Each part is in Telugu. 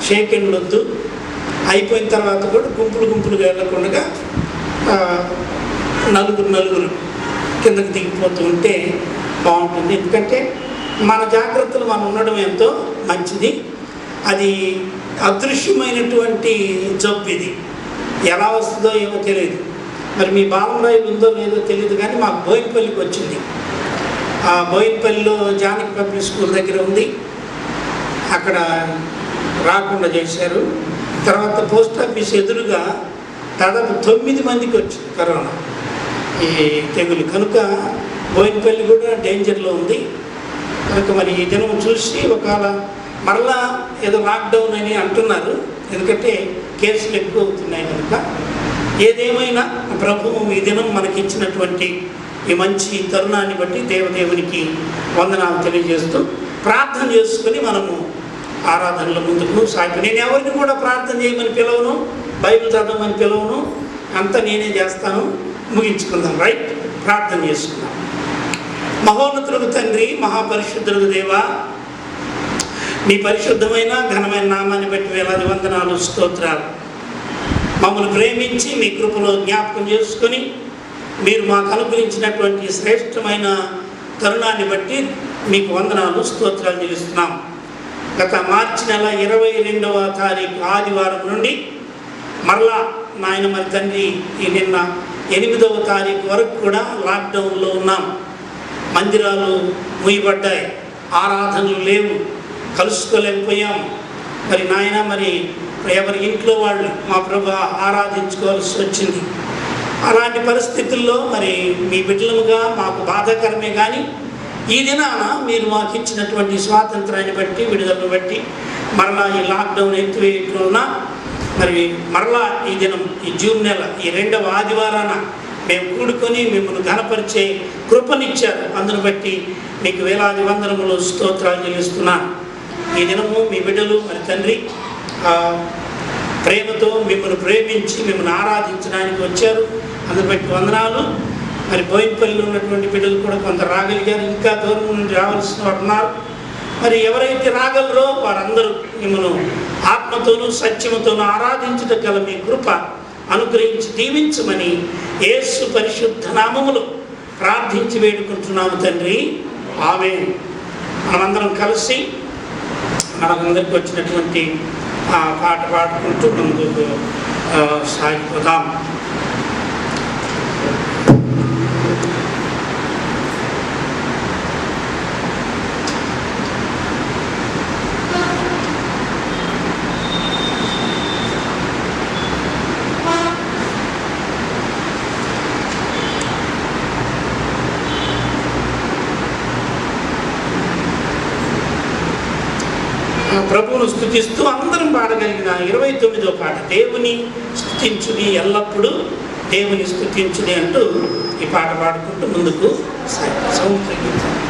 షేక్ హ్యాండ్లు వద్దు, అయిపోయిన తర్వాత కూడా గుంపులుగా వెళ్ళకుండా నలుగురు కిందకి దిగిపోతూ ఉంటే బాగుంటుంది. ఎందుకంటే మన జాగ్రత్తలు మనం ఉండడం ఎంతో మంచిది. అది అదృశ్యమైనటువంటి జబ్బు, ఇది ఎలా వస్తుందో ఏమో తెలియదు. మరి మీ బాలంరాయిలు ఉందో లేదో తెలియదు, కానీ మాకు బోయినపల్లికి వచ్చింది. ఆ బోయినపల్లిలో జానకి పబ్లిక్ స్కూల్ దగ్గర ఉంది, అక్కడ రాకుండా చేశారు. తర్వాత పోస్ట్ ఆఫీస్ ఎదురుగా దాదాపు 9 మందికి వచ్చింది కరోనా ఈ తెగులు. కనుక బోయినపల్లి కూడా డేంజర్లో ఉంది. కనుక మరి ఈ దినం చూసి ఒకవేళ మరలా ఏదో లాక్డౌన్ అని అంటున్నారు, ఎందుకంటే కేసులు ఎక్కువ అవుతున్నాయి. కనుక ఏదేమైనా ప్రభువు ఈ దినం మనకిచ్చినటువంటి ఈ మంచి తరుణాన్ని బట్టి దేవదేవునికి వందనాలు తెలియజేస్తూ ప్రార్థన చేసుకుని మనము ఆరాధనల ముందుకు సాగి. నేను ఎవరిని కూడా ప్రార్థన చేయమని పిలవను, బైబిల్ చదవమని పిలవను, అంతా నేనే చేస్తాను. ముగించుకుందాం. రైట్, ప్రార్థన చేసుకుందాం. మహోన్నతులకు తండ్రి, మహాపరిశుద్ధులకు దేవా, మీ పరిశుద్ధమైన ఘనమైన నామాన్ని బట్టి వేలాది వందనాలు, స్తోత్రాలు. మమ్మల్ని ప్రేమించి మీ కృపలో జ్ఞాపకం చేసుకొని మీరు మాకు అనుగ్రహించినటువంటి శ్రేష్టమైన తరుణాన్ని బట్టి మీకు వందనాలు, స్తోత్రాలు చెల్లిస్తున్నాం. గత మార్చి నెల 22వ తారీఖు ఆదివారం నుండి మరలా నాయన మరి తండ్రి ఈ నిన్న 8వ తారీఖు వరకు కూడా లాక్డౌన్లో ఉన్నాం. మందిరాలు మూయబడ్డాయి, ఆరాధనలు లేవు, కలుసుకోలేకపోయాం. మరి నాయన మరి ఎవరి ఇంట్లో వాళ్ళు మా ప్రభు ఆరాధించుకోవాల్సి వచ్చింది. అలాంటి పరిస్థితుల్లో మరి మీ బిడ్డలముగా మాకు బాధాకరమే, కానీ ఈ దినాన మీరు మాకు ఇచ్చినటువంటి స్వాతంత్రాన్ని బట్టి, విడుదలను బట్టి మరలా ఈ లాక్డౌన్ ఎత్తివేయట్లోన మరి మరలా ఈ దినం ఈ జూన్ నెల ఈ 2వ ఆదివారాన మేము కూడుకొని మిమ్మల్ని ఘనపరిచే కృపనిచ్చారు. అందును బట్టి మీకు వేలాది వందనములు, స్తోత్రాలు చెల్లిస్తున్నాను. ఈ దినము మీ బిడ్డలు మరి తండ్రి ప్రేమతో మిమ్మల్ని ప్రేమించి మిమ్మల్ని ఆరాధించడానికి వచ్చారు. అందును బట్టి వందనాలు. మరి బోయినపల్లిలో ఉన్నటువంటి బిడ్డలు కూడా కొంత రాగలిగారు, ఇంకా దూరం నుండి రావాల్సిన వారు ఉన్నారు. మరి ఎవరైతే రాగలరో వారందరూ మిమ్మల్ని ఆత్మతోనూ సత్యముతోనూ ఆరాధించుట గల మీ కృప అనుగ్రహించి దీవించమని యేసు పరిశుద్ధ నామములో ప్రార్థించి వేడుకుంటున్నాము తండ్రి, ఆమేన్. మనమందరం కలిసి మనకందరికి వచ్చినటువంటి ఆ పాట పాడుకుంటూ ముందుకు సాగిపోదాం. ప్రభువును స్తుతిస్తూ అందరం పాడగలిగిన 29వ పాట, దేవుని స్తుతించుని, ఎల్లప్పుడూ దేవుని స్తుతించుని అంటూ ఈ పాట పాడుకుంటూ ముందుకు సౌండ్ తగ్గించాలి.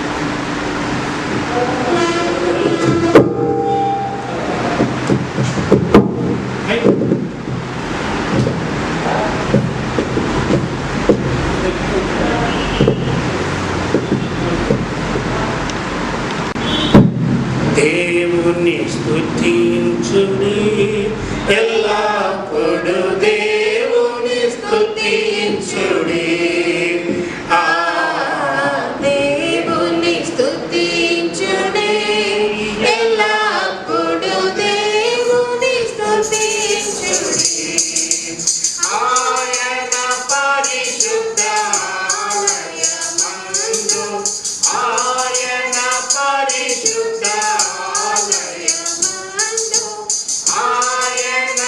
దేవుని స్తుతించుడి, ఎల్లప్పుడూ దేవుని స్తుతించుడి. దేవుని స్తుతించుడి, ఎల్లప్పుడూ దేవుని స్తుతించుడి. ఆయన పరిశుద్ధాలయమందు, ఆయన పరిశుద్ధాలయమందు, ఆయన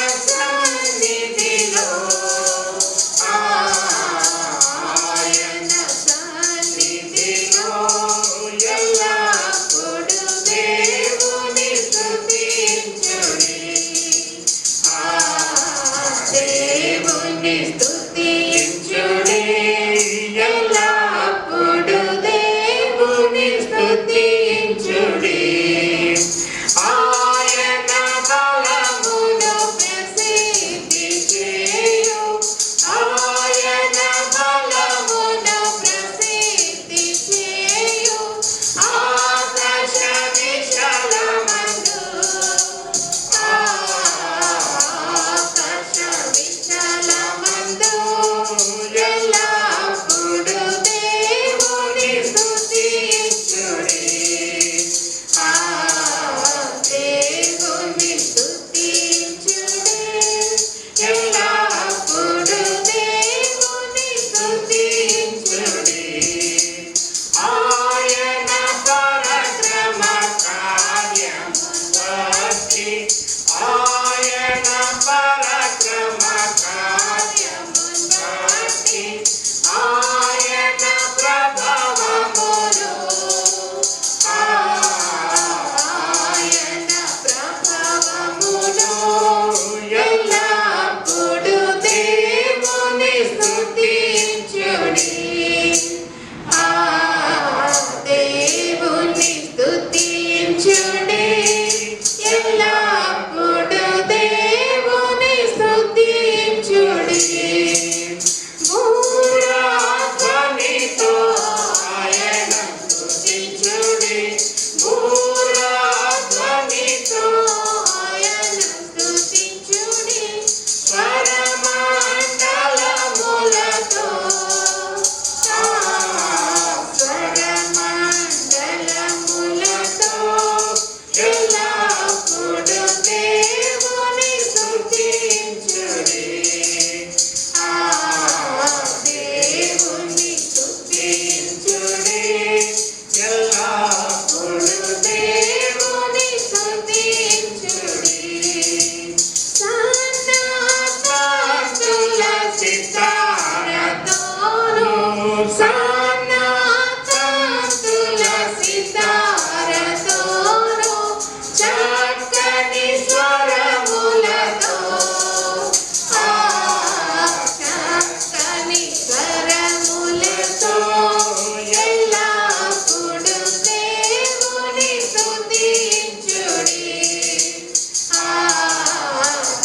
బట్టి ఆయన పరాక్రమ కార్యమును బట్టి ఆయన ప్రభావమును ఎల్లప్పుడు దేవుని స్తుతించుడి దేవుని స్తుతించుడి ఎల్లప్పుడు దేవుని స్తుతించుడి భూరాధ్వనితో ఆయన స్తుతించుడి భూరాధ్వనితో ఆయన స్తుతించుడి స్వరమండలములతో స్వరమండలములతో ఎల్లప్పుడు దేవుని స్తుతించుడి దేవుని స్తుతించుడి ఎల్లప్పుడు దేవుని స్తుతించుడి సన్నతంతుల సితారతోను సన్నతంతుల సితారతోను చక్కని స్వరములతో చక్కని స్వరములతో ఎల్లప్పుడు దేవుని స్తుతించుడి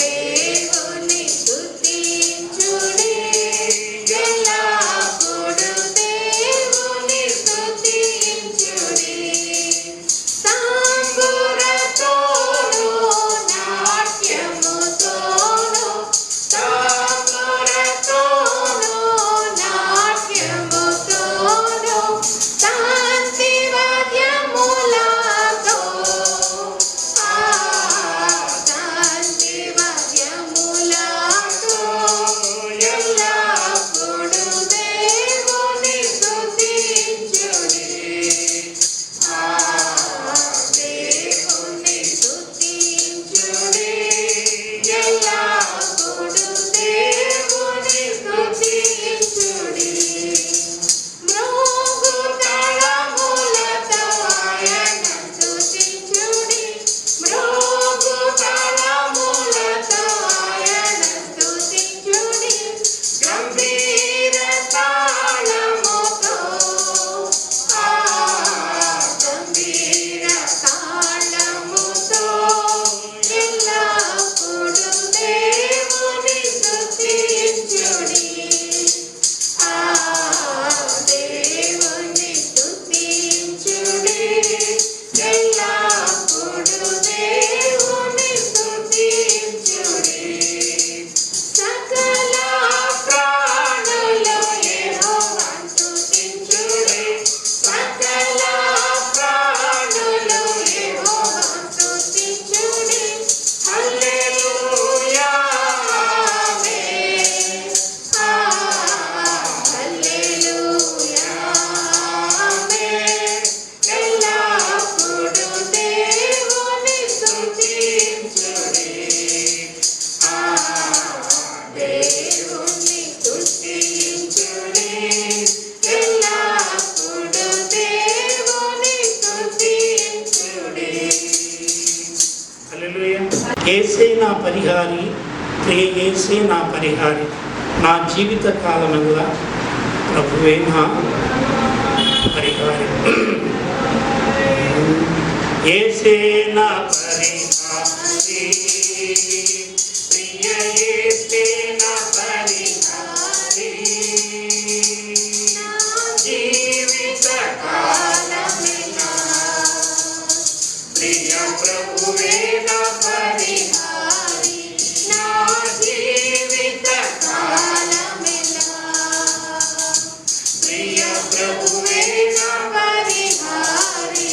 దేవుని స్తుతించుడి ఎల్లప్పుడు దేవుని స్తుతించుడి తంబురతోను నాట్యముతోను తంబురతోను నాట్యముతోను శాంతి వాద్యములతో శాంతి వాద్యములతో ఎల్లప్పుడు దేవుని స్తుతించుడి దేవుని స్తుతించుడి ఎల్లప్పుడు దేవుని స్తుతించుడి మృగతలములతో ఆయన స్తుతించుడి మృగతలములతో ఆయన స్తుతించుడి గంభీర తాళముతో గంభీర తాళముతో ఎల్లప్పుడు దేవుని స్తుతించుడి దేవుని స్తుతించుడి ఎల్లప్పుడు దేవుని స్తుతించుడి సకల ప్రాణులు యెహోవాను స్తుతించుడి సకల ప్రాణులు యెహోవాను స్తుతించుడి హల్లెలూయా ఆమేన్ హల్లెలూయా ఆమేన్ ఎల్లప్పుడు దేవుని స్తుతించుడి దేవుని స్తుతించుడి ఎల్లప్పుడు దేవుని స్తుతించుడి హల్లెలూయా. యేసే నా పరిహారి, ప్రియ యేసే నా పరిహారి, నా జీవిత కాలమంతా ప్రభువే నా పరిహారి. యేసే నా పరిహారి, ప్రియ యేసే నా పరిహారి, జీవిత కాలమంతా ప్రియ ప్రభువే నా పరిహారి, నా జీవిత కాలమంతా ప్రియ ప్రభువే నా పరిహారి,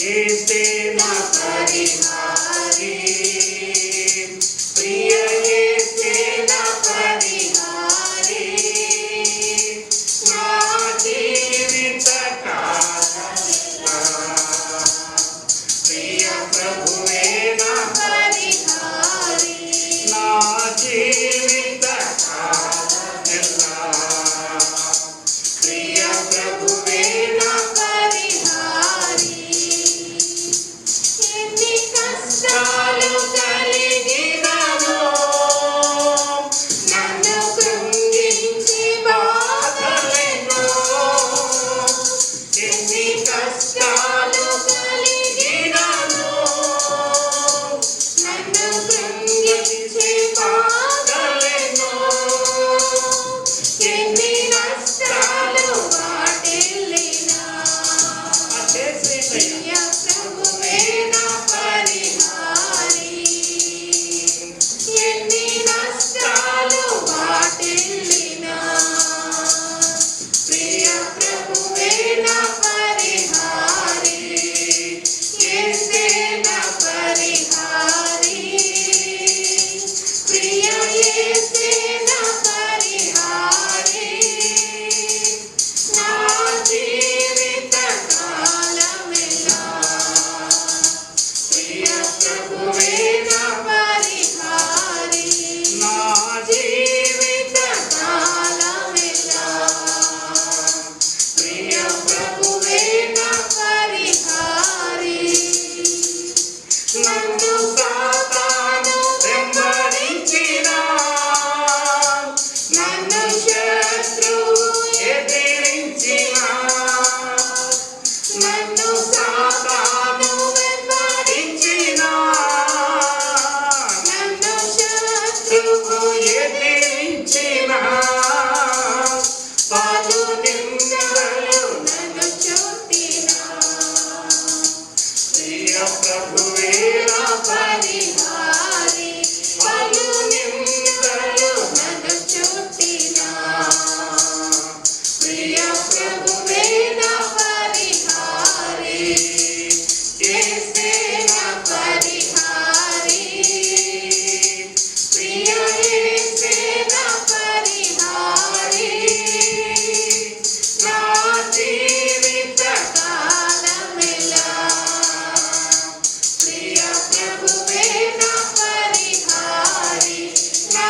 యేసే నా పరిహారి, కలిగినను నన్ను కృంగించి బాధలెన్నో ఎన్ని కష్టాలు కలిగినను నన్ను కృంగించి బాధలెన్నో ఎన్ని నష్టాలు వాటిల్లినా ప్రియ ప్రభువే నా పరిహారి ఎన్ని నష్టాలు వాటిల్లినా ప్రియ ప్రభువే నా పరిహారి యేసే నా పరిహారి ప్రియ యేసే నా పరిహారి నా జీవిత కాలమెల్లా ప్రియ ప్రభువే నా పరిహారి నా జీవిత కాలమెల్లా ప్రియ ప్రభువే నా పరిహారి నన్ను సాతాను వెంబడించినా నన్ను శత్రువు ఎదిరించినా నన్ను సాతాను వెంబడించినా నన్ను శత్రువు ఎదిరించిన పలు నిందలు నన్ను చుట్టినా ప్రియ ప్రభువే నా పరిహారి పలు నిందలు నన్ను చుట్టినా ప్రియ ప్రభువే నా పరిహారి యేసే నా పరిహారి ప్రియ యేసే నా పరిహారి నా జీవిత కాలమెల్లా ప్రియ ప్రభువే నా పరిహారి నా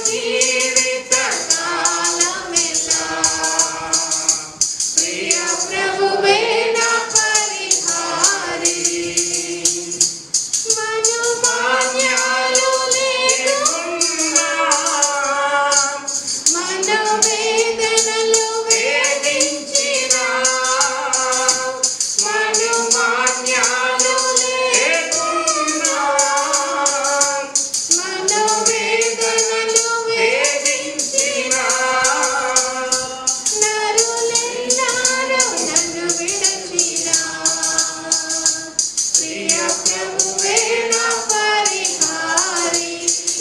జీవిత కాలమెల్లా ప్రియ ప్రభువే నా పరిహారి మనోమాన్యాలు లేకున్నా మనోవేదనలు వేధించినా మనోమాన్యాలు లేకున్నా మనోవేదనలు వేధించినా నరులెల్లారూ నన్ను విడచినా ప్రియ ప్రభువే నా పరిహారి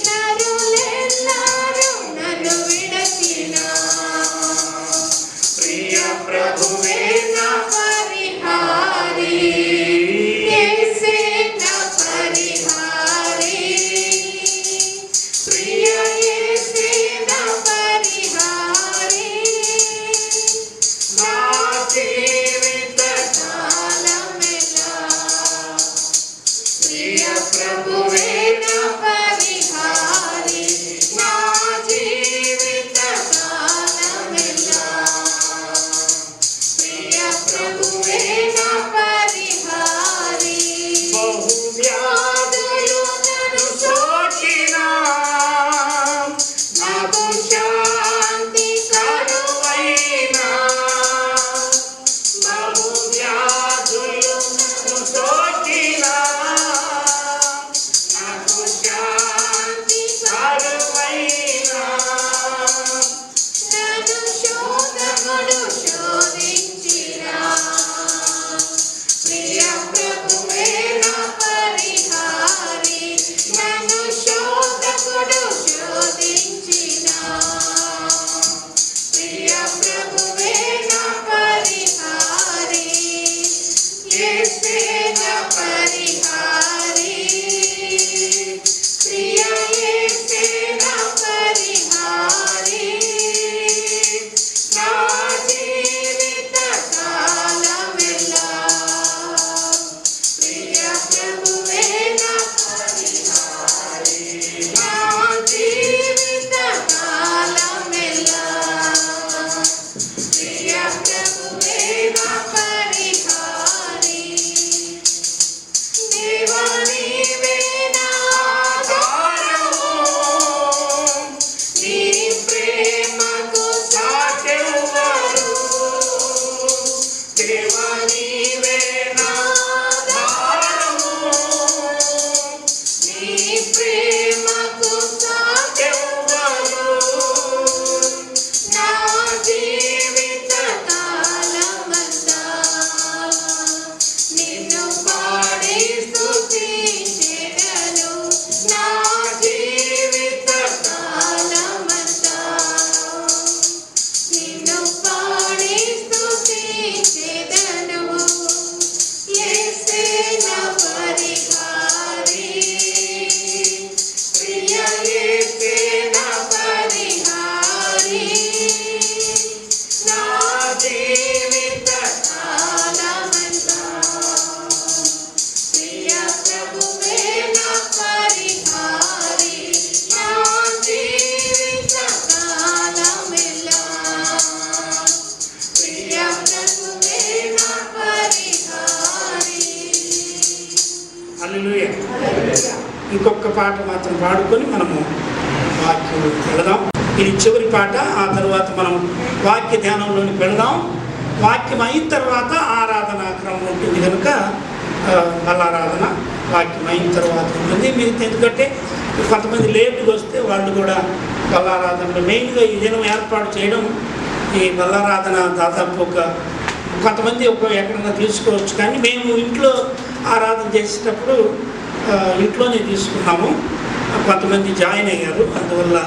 నరులెల్లారూ నన్ను విడచినా ప్రియ ప్రభువే నా పరిహారి యేసే నా పరిహారి ప్రియ యేసే నా పరిహారి నా జీవిత కాలమెల్లా ప్రియ ప్రభువే నా పరిహారి నా జీవిత కాలమెల్లా ప్రియ ప్రభువే నా పరిహారి బహువ్యాధులు నన్ను సోకినా నాకు శాంతి కరువైనా బహువ్యాధులు సోకినా నాకు శాంతి కరువైనా నన్ను శోధకుడు శోధించినా ప్రియ ప్రభువే నా పరిహారి నన్ను శోధకుడు శోధించినా ప్రియ ప్రభువే నా పరిహారి యేసే నా పరిహారి ప్రియ యేసే నా పరిహారి ఇంకొక పాట మాత్రం పాడుకొని మనము వాక్యం వెళదాం. ఇది చివరి పాట. ఆ తర్వాత మనం వాక్య ధ్యానంలోనికి వెళదాం. వాక్యం అయిన తర్వాత ఆరాధన క్రమం ఉంటుంది కనుక బలారాధన వాక్యం అయిన తర్వాత ఉంటుంది. మీరు ఎందుకంటే కొంతమంది లేటుగా వస్తే వాళ్ళు కూడా బలారాధనలో మెయిన్గా ఈ దినం ఏర్పాటు చేయడం, ఈ బలారాధన దాదాపు కొంతమంది ఎక్కడన్నా తీసుకోవచ్చు, కానీ మేము ఇంట్లో ఆరాధన చేసేటప్పుడు ఇంట్లోనే తీసుకున్నాము. కొంతమంది జాయిన్ అయ్యారు, అందువల్ల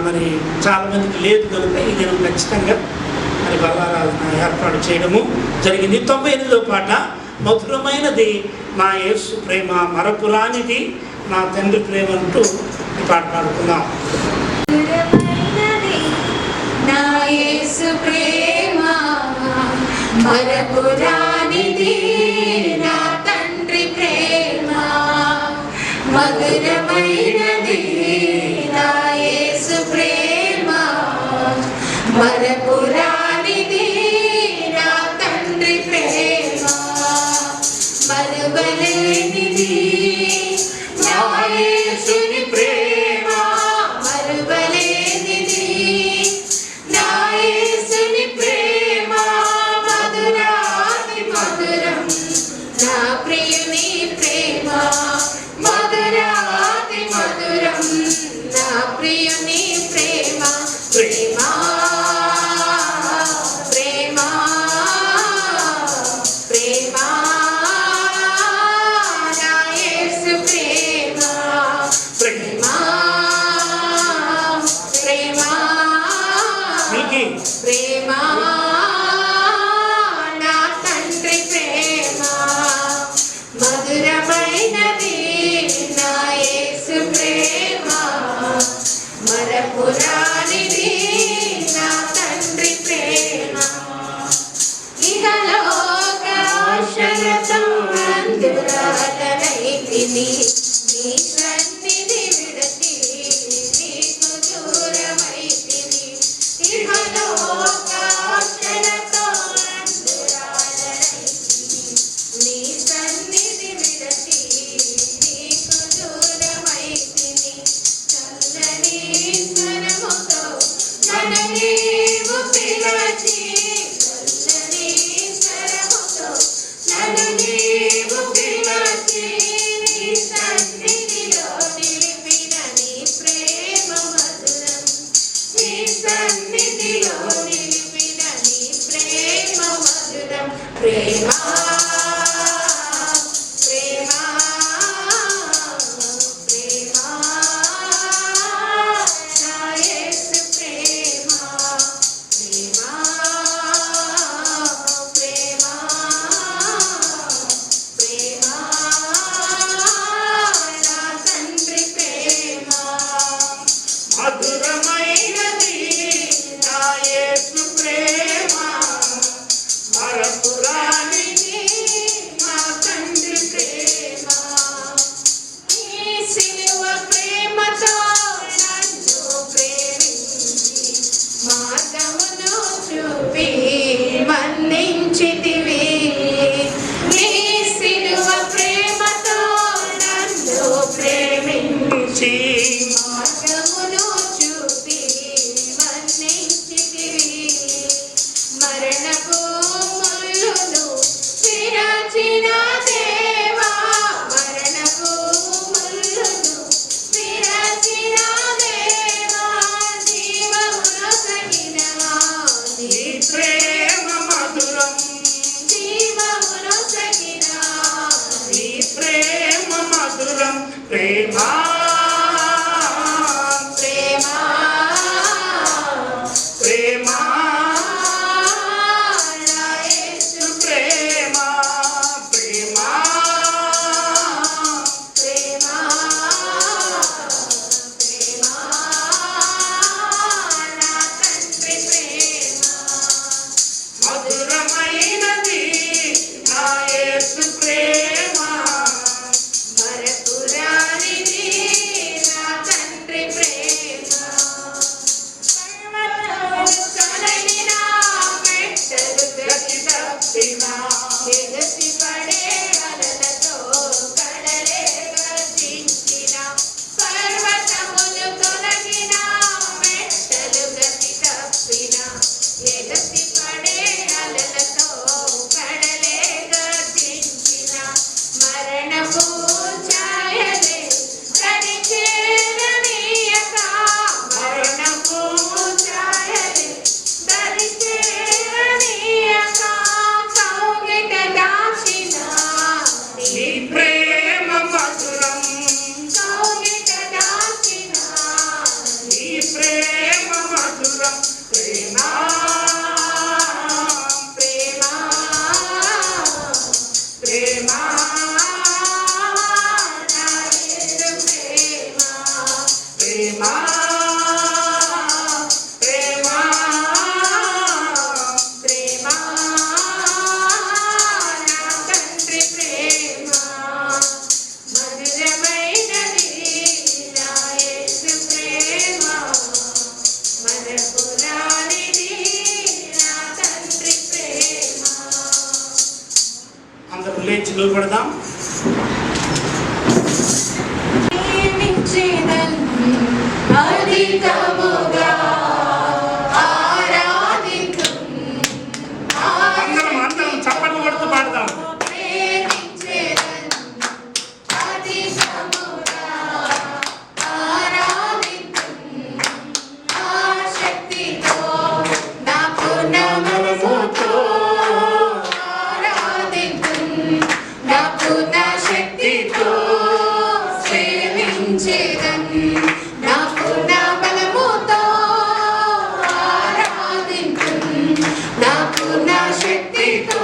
మరి చాలామందికి లేదు కనుక ఈ దినం ఖచ్చితంగా మరి బలారాధన ఏర్పాటు చేయడము జరిగింది. 98వ పాట, మధురమైనది నా యేసు ప్రేమ, మరపురానిది నా తండ్రి ప్రేమ అంటూ ఈ పాట పాడుకుందాం. నా యేసు ప్రేమ మరపురానిది నా తండ్రి ప్రేమ, మధురమైనది నా యేసు ప్రేమ, మరపురానిది నా తండ్రి ప్రేమ, మరువలేనిది నా యేసుని ప్రేమ, మరువలేనిది నా యేసుని ప్రేమ, మధురాతి మధురం నా ప్రియుని ప్రేమ, మధురాతి మధురం నా ప్రియుని ప్రేమ, ప్రేమ ప్రేమ ప్రేమ నా యేసు ప్రేమ, ప్రేమ ప్రేమ ప్రేమ నా తండ్రి ప్రేమ, మధురమైనది నా యేసు ప్రేమ, మరపురానిది నా తండ్రి ప్రేమ. ఇహలోక ఆశలతో అందురాలనైతిని, నీ సన్నిధి విడచి నీకు దూరమైతిని. ఇహలోక ఆశలతో అందురాలనైతిని, నీ సన్నిధి విడచి నీకు దూరమైతిని. చల్లని స్వరముతో నన్ను నీవు పిలచి, చల్లని స్వరముతో నన్ను నీవు పిలచి, నీ సన్నిధిలో నిలిపిన నీ ప్రేమ మధురం, నీ సన్నిధిలో నిలిపిన నీ ప్రేమ మధురం, ప్రేమ ప్రేమ ప్రేమ నా యేసు ప్రేమ, ప్రేమ ప్రేమ ప్రేమ నా తండ్రి ప్రేమ, మధురమైనది నా యేసు ప్రేమ, మరపురానిది నా తండ్రి ప్రేమ. నీ సిలువ ప్రేమతో నన్ను ప్రేమించి మార్గమును చూపి మన్నించితివి. నీ సిలువ ప్రేమతో నన్ను ప్రేమించి మార్గమును చూపి మన్నించితివి. మరణపు ముళ్ళును విరచిన దేవా, మరణపు ముళ్ళును విరచిన దేవా, జీవమునొసగిన నీ ప్రేమ మధురం, జీవమునొసగిన నీ ప్రేమ మధురం, ప్రేమ ప్రేమ ప్రేమ నా యేసు ప్రేమ, ప్రేమ ప్రేమ ప్రేమ నా తండ్రి ప్రేమ, మధురమైనది నా యేసు ప్రేమ, మరపురానిది ప్రేమ ప్రేమ ప్రేమ నా తండ్రి ప్రేమ మధురమైనది నా యేసు ప్రేమ మరపురానిది నా తండ్రి ప్రేమ. అందరూ లేచి నిలబడదాం. అధికముగా ఆరాధితుం అందరం చప్పట్లు కొడుతూ పాడదాం. ప్రేమించెదన్ అధికముగా ఆరాధితుం ఆశక్తితో నా పూర్ణ మనసుతో ఆరాధితుం నా పూర్ణ శక్తితో సేవించెదన్ నా పూర్ణ బలముతో ఆరాధింతుం నా పూర్ణ శక్తితో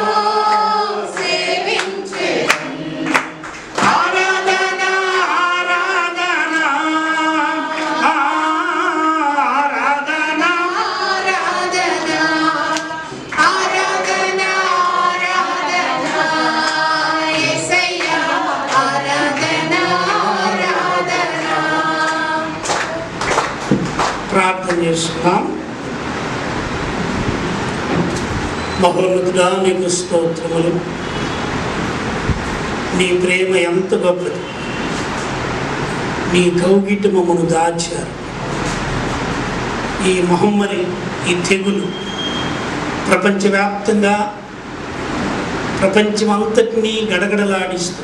సేవించెదన్. ఆరాధన ఆరాధన ఆరాధన ఆరాధన ఆరాధన ఆరాధన యేసయ్యా ఆరాధన ఆరాధన. ప్రార్థన చేస్తున్నాం. మహోన్నతుడా నీకు స్తోత్రములు. నీ ప్రేమ ఎంత గొప్పది. నీ కౌగిట మమ్మను దాచారు. ఈ మహమ్మరి ఈ తెగులు ప్రపంచవ్యాప్తంగా ప్రపంచమంతటినీ గడగడలాడిస్తూ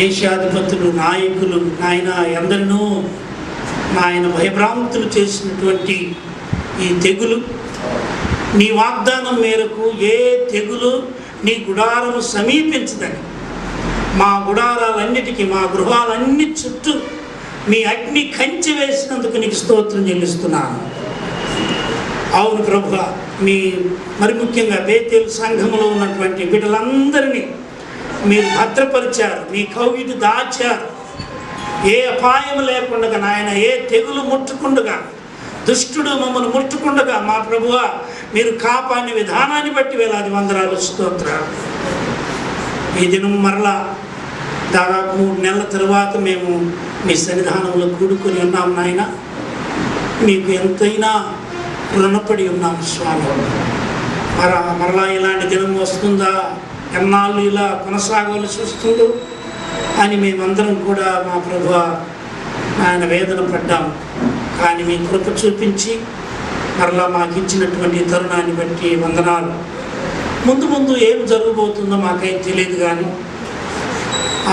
దేశాధిపతులు నాయకులు నాయన ఎందరినో నాయన భయభ్రాంతులు చేసినటువంటి ఈ తెగులు నీ వాగ్దానం మేరకు ఏ తెగులు నీ గుడారము సమీపించదని మా గుడారాలన్నిటికీ మా గృహాలన్ని చుట్టూ మీ అగ్ని కంచి వేసినందుకు నీకు స్తోత్రం చెల్లిస్తున్నాను. అవును ప్రభువా, మీ మరి ముఖ్యంగా బేతేలు సంఘంలో ఉన్నటువంటి బిడ్డలందరినీ మీరు భద్రపరిచారు, మీ కౌగిటి దాచారు. ఏ అపాయం లేకుండా నాయన, ఏ తెగులు ముట్టుకుండగా, దుష్టుడు మమ్మల్ని ముట్టుకుండగా మా ప్రభువా మీరు కాపాడిన విధానాన్ని బట్టి వేలాది వందనాలు స్తోత్రాలు. ఈ దినం మరలా దాదాపు 3 నెలల తరువాత మేము మీ సన్నిధానంలో కూడుకొని ఉన్నాం నాయన. మీకు ఎంతైనా రుణపడి ఉన్నాం స్వామి. మరలా ఇలాంటి దినం వస్తుందా, ఎన్నాళ్ళు ఇలా కొనసాగవలసి వస్తుందో అని మేమందరం కూడా మా ప్రభువా ఆయన వేదన పడ్డాం. కానీ మీ కృప చూపించి మరలా మాకు ఇచ్చినటువంటి తరుణాన్ని బట్టి వందనాలు. ముందు ముందు ఏం జరగబోతుందో మాకేం తెలియదు, కానీ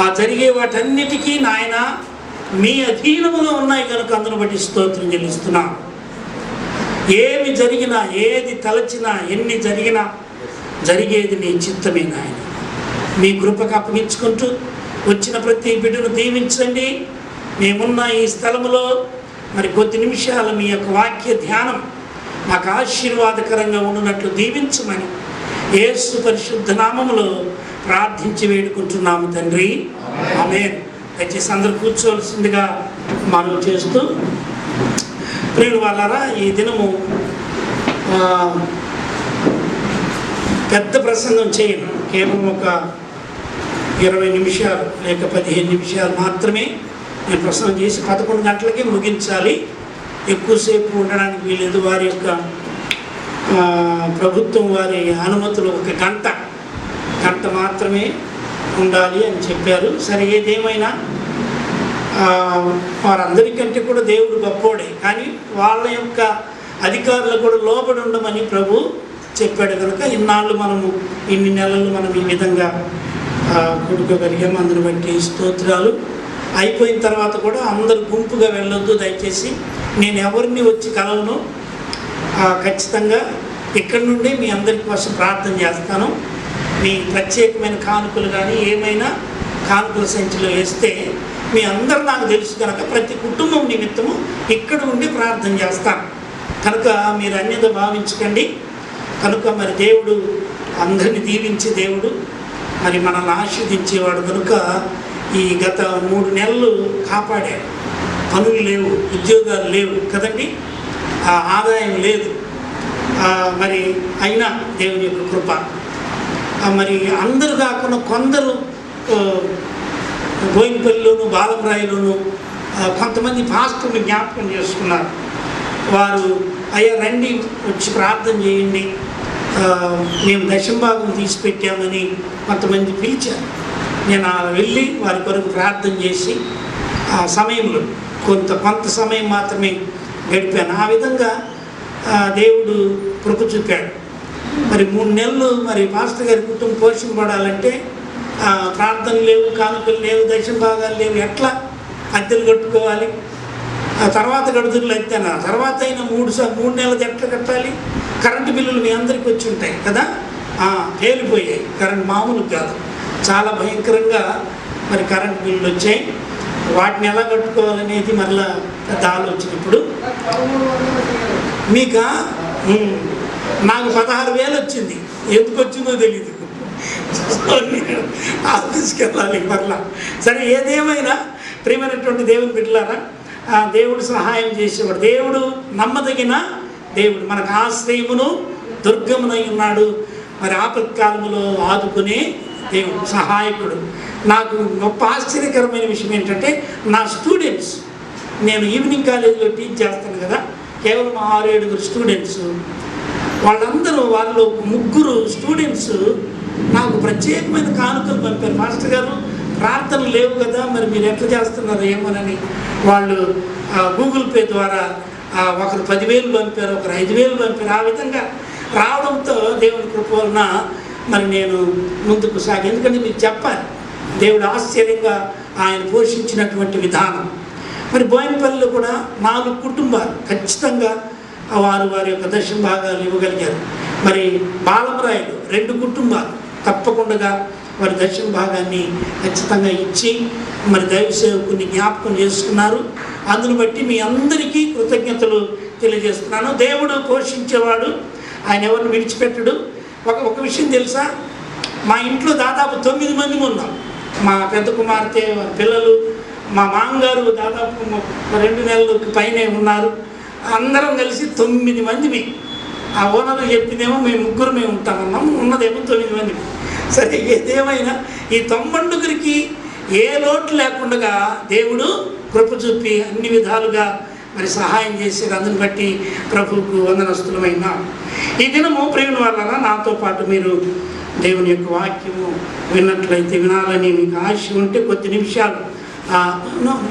ఆ జరిగే వాటన్నిటికీ నాయన మీ అధీనములో ఉన్నాయి కనుక అందును బట్టి స్తోత్రం చెల్లిస్తున్నాం. ఏమి జరిగినా, ఏది తలచినా, ఎన్ని జరిగినా జరిగేది నీ చిత్తమే నాయన. మీ కృపకు అప్పగించుకుంటూ వచ్చిన ప్రతి బిడ్డను దీవించండి. మేమున్న ఈ స్థలములో మరి కొద్ది నిమిషాలు మీ యొక్క వాక్య ధ్యానం మాకు ఆశీర్వాదకరంగా ఉండునట్లు దీవించమని యేసు పరిశుద్ధ నామములో ప్రార్థించి వేడుకుంటున్నాము తండ్రి, ఆమేన్. దయచేసి అందరూ కూర్చోవలసిందిగా మనవి చేస్తూ, ప్రియుల వాళ్ళారా, ఈ దినము పెద్ద ప్రసంగం చేయను. కేవలం ఒక 20 నిమిషాలు లేక 15 నిమిషాలు మాత్రమే నేను ప్రసంగం చేసి 11 గంటలకి ముగించాలి. ఎక్కువసేపు ఉండడానికి వీలేదు. వారి యొక్క ప్రభుత్వం వారి అనుమతులు 1 గంట మాత్రమే ఉండాలి అని చెప్పారు. సరే, ఏదేమైనా వారందరికంటే కూడా దేవుడు గొప్పోడే, కానీ వాళ్ళ యొక్క అధికారులు కూడా లోబడి ఉండమని ప్రభు చెప్పాడు. కనుక ఇన్నాళ్ళు మనము ఇన్ని నెలలు మనం ఈ విధంగా కూడుకోగలిగాం. అందుని బట్టి స్తోత్రాలు. అయిపోయిన తర్వాత కూడా అందరు గుంపుగా వెళ్ళొద్దు దయచేసి. నేను ఎవరిని వచ్చి కలవను. ఖచ్చితంగా ఇక్కడ నుండి మీ అందరి కోసం ప్రార్థన చేస్తాను. మీ ప్రత్యేకమైన కానుకలు కానీ ఏమైనా కానుకల సంచిలో వేస్తే మీ అందరూ నాకు తెలుసు కనుక ప్రతి కుటుంబం నిమిత్తము ఇక్కడ ఉండి ప్రార్థన చేస్తాను. కనుక మీరు అన్యత భావించకండి. కనుక మరి దేవుడు అందరిని దీవించే దేవుడు, మరి మనల్ని ఆశీర్వదించేవాడు. కనుక ఈ గత 3 నెలలు కాపాడారు. పనులు లేవు, ఉద్యోగాలు లేవు కదండి, ఆదాయం లేదు. మరి అయినా దేవుని యొక్క కృప. మరి అందరూ కాకుండా కొందరు బోయినపల్లిలోను బాలంరాయిలోను కొంతమంది పాస్టర్ని జ్ఞాపకం చేసుకున్నారు. వారు అయ్యా రండి వచ్చి ప్రార్థన చేయండి, మేము దశంభాగం తీసిపెట్టామని కొంతమంది పిలిచారు. నేను వెళ్ళి వారి కొరకు ప్రార్థన చేసి ఆ సమయంలో కొంత సమయం మాత్రమే గడిపాను. ఆ విధంగా దేవుడు కృప చూపాడు. మరి 3 నెలలు మరి పాస్టర్ గారి కుటుంబం పోషింపబడాలంటే ప్రార్థనలు లేవు, కానుకలు లేవు, దశంభాగాలు లేవు. ఎట్లా అద్దెలు కట్టుకోవాలి? తర్వాత గడుదులు అయితే తర్వాత అయినా 3 నెలలు ఎట్లా కట్టాలి? కరెంటు బిల్లులు మీ అందరికీ వచ్చి ఉంటాయి కదా, తేలిపోయాయి. కరెంట్ మామూలు కాదు, చాలా భయంకరంగా మరి కరెంటు బిల్లులు వచ్చాయి. వాటిని ఎలా కట్టుకోవాలనేది మరలా పెద్ద ఆలోచన. ఇప్పుడు మీకు నాకు 16,000 వచ్చింది, ఎందుకు వచ్చిందో తెలియదు. ఆఫీస్కి వెళ్ళాలి మరలా. సరే, ఏదేమైనా ప్రియమైనటువంటి దేవుని బిడ్డలారా, దేవుడు సహాయం చేసేవాడు. దేవుడు నమ్మదగిన దేవుడు, మనకు ఆశ్రయమును దుర్గమునై ఉన్నాడు. మరి ఆపత్కాలములో ఆదుకునే దేవుడు, సహాయకుడు. నాకు గొప్ప ఆశ్చర్యకరమైన విషయం ఏంటంటే, నా స్టూడెంట్స్, నేను ఈవినింగ్ కాలేజీలో టీచ్ చేస్తాను కదా, కేవలం 6-7 స్టూడెంట్స్, వాళ్ళందరూ వాళ్ళు 3 స్టూడెంట్స్ నాకు ప్రత్యేకమైన కానుకలు పంపారు. మాస్టర్ గారు ప్రార్థనలు లేవు కదా, మరి మీరు ఎట్లా చేస్తున్నారు ఏమోనని వాళ్ళు గూగుల్ పే ద్వారా ఒకరు 10,000 పంపారు, ఒకరు 5,000 పంపారు. ఆ విధంగా రావడంతో దేవుని కృప వలన మరి నేను ముందుకు సాగి. ఎందుకంటే మీకు చెప్పాలి, దేవుడు ఆశ్చర్యంగా ఆయన పోషించినటువంటి విధానం. మరి బోయినపల్లిలో కూడా 4 కుటుంబాలు ఖచ్చితంగా వారి యొక్క దశంభాగాలు ఇవ్వగలిగారు. మరి బాలంరాయిలో 2 కుటుంబాలు తప్పకుండా వారి దశంభాగాన్ని ఖచ్చితంగా ఇచ్చి మరి దైవ సేవకుని జ్ఞాపకం చేసుకున్నారు. అందును బట్టి మీ అందరికీ కృతజ్ఞతలు తెలియజేస్తున్నాను. దేవుడు పోషించేవాడు, ఆయన ఎవరిని విడిచిపెట్టడు. ఒక విషయం తెలుసా, మా ఇంట్లో దాదాపు 9 మంది ఉన్నాం. మా పెద్ద కుమార్తె, పిల్లలు, మా మామగారు దాదాపు 2 నెలలకు పైనే ఉన్నారు. అందరం కలిసి 9 మంది. ఆ ఓనర్ చెప్పిందేమో మేము 3 ఉంటామన్నాం, ఉన్నదేమో 9 మంది. సరే, ఏదేమైనా ఈ 90 ఏ లోటు లేకుండా దేవుడు కృప చూపి అన్ని విధాలుగా మరి సహాయం చేశారు. అందుని బట్టి ప్రభువుకు వందనస్తులమైనా. ఈ దినము ప్రియుల వలన నాతో పాటు మీరు దేవుని యొక్క వాక్యము విన్నట్లయితే, వినాలని మీకు ఆశ ఉంటే కొద్ది నిమిషాలు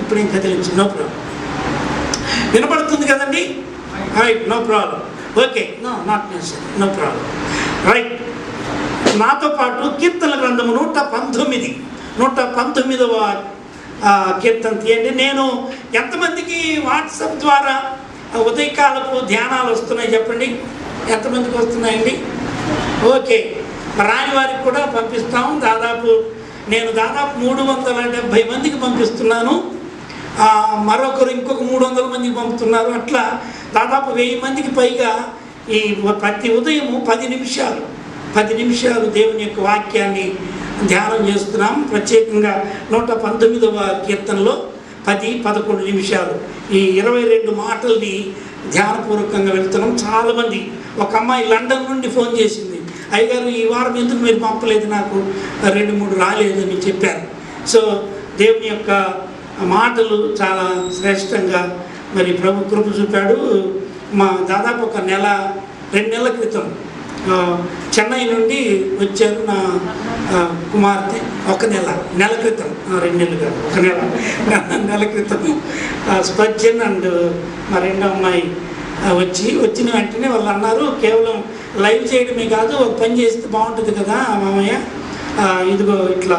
ఇప్పుడేం కదిలించి నో ప్రాబ్లం, వినపడుతుంది కదండి? Right, no problem. Okay, not necessary, no problem. Right, నాతో పాటు కీర్తన గ్రంథము 119వ కీర్తన తీయండి. నేను ఎంతమందికి వాట్సాప్ ద్వారా ఉదయకాలపు ధ్యానాలు వస్తున్నాయి చెప్పండి? ఎంతమందికి వస్తున్నాయండి? ఓకే, రాని వారికి కూడా పంపిస్తాము. నేను దాదాపు 370 మందికి పంపిస్తున్నాను. మరొకరు ఇంకొక 300 మందికి పంపుతున్నారు. అట్లా దాదాపు 1000 మందికి పైగా ఈ ప్రతి ఉదయము 10 నిమిషాలు దేవుని యొక్క వాక్యాన్ని ధ్యానం చేస్తున్నాం. ప్రత్యేకంగా 119వ కీర్తనలో 10-11 నిమిషాలు ఈ 22 మాటల్ని ధ్యానపూర్వకంగా వెళ్తున్నాం. చాలామంది, ఒక అమ్మాయి లండన్ నుండి ఫోన్ చేసింది, అయ్యగారు ఈ వారం ఎందుకు మీరు పంపలేదు, నాకు 2-3 రాలేదని చెప్పారు. సో దేవుని యొక్క మాటలు చాలా శ్రేష్టంగా మరి ప్రభు కృప చూపాడు. దాదాపు 1-2 నెలల క్రితం చెన్నై నుండి వచ్చారు నా కుమార్తె. 1 నెల క్రితం, 2 నెలలు కాదు, 1 నెల క్రితం స్పర్జన్ అండ్ మా రెండో అమ్మాయి వచ్చిన వెంటనే వాళ్ళు అన్నారు, కేవలం లైవ్ చేయడమే కాదు, ఒక పని చేస్తే బాగుంటుంది కదా మామయ్య, ఇదిగో ఇట్లా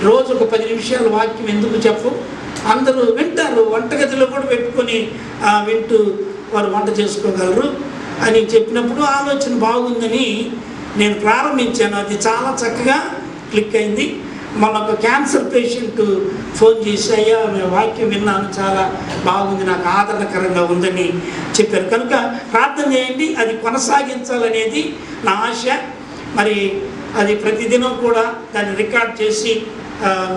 రోజు ఒక 10 నిమిషాలు వాక్యం ఎందుకు చెప్పు, అందరూ వింటారు, వంటగదిలో కూడా పెట్టుకొని వింటూ వారు వంట చేసుకోగలరు అని చెప్పినప్పుడు ఆలోచన బాగుందని నేను ప్రారంభించాను. అది చాలా చక్కగా క్లిక్ అయింది. మన ఒక క్యాన్సర్ పేషెంట్ ఫోన్ చేసి, అయ్యా వాక్యం విన్నాను, చాలా బాగుంది, నాకు ఆదరణకరంగా ఉందని చెప్పారు. కనుక ప్రార్థన చేయండి, అది కొనసాగించాలనేది నా ఆశ. మరి అది ప్రతిదినం కూడా దాన్ని రికార్డ్ చేసి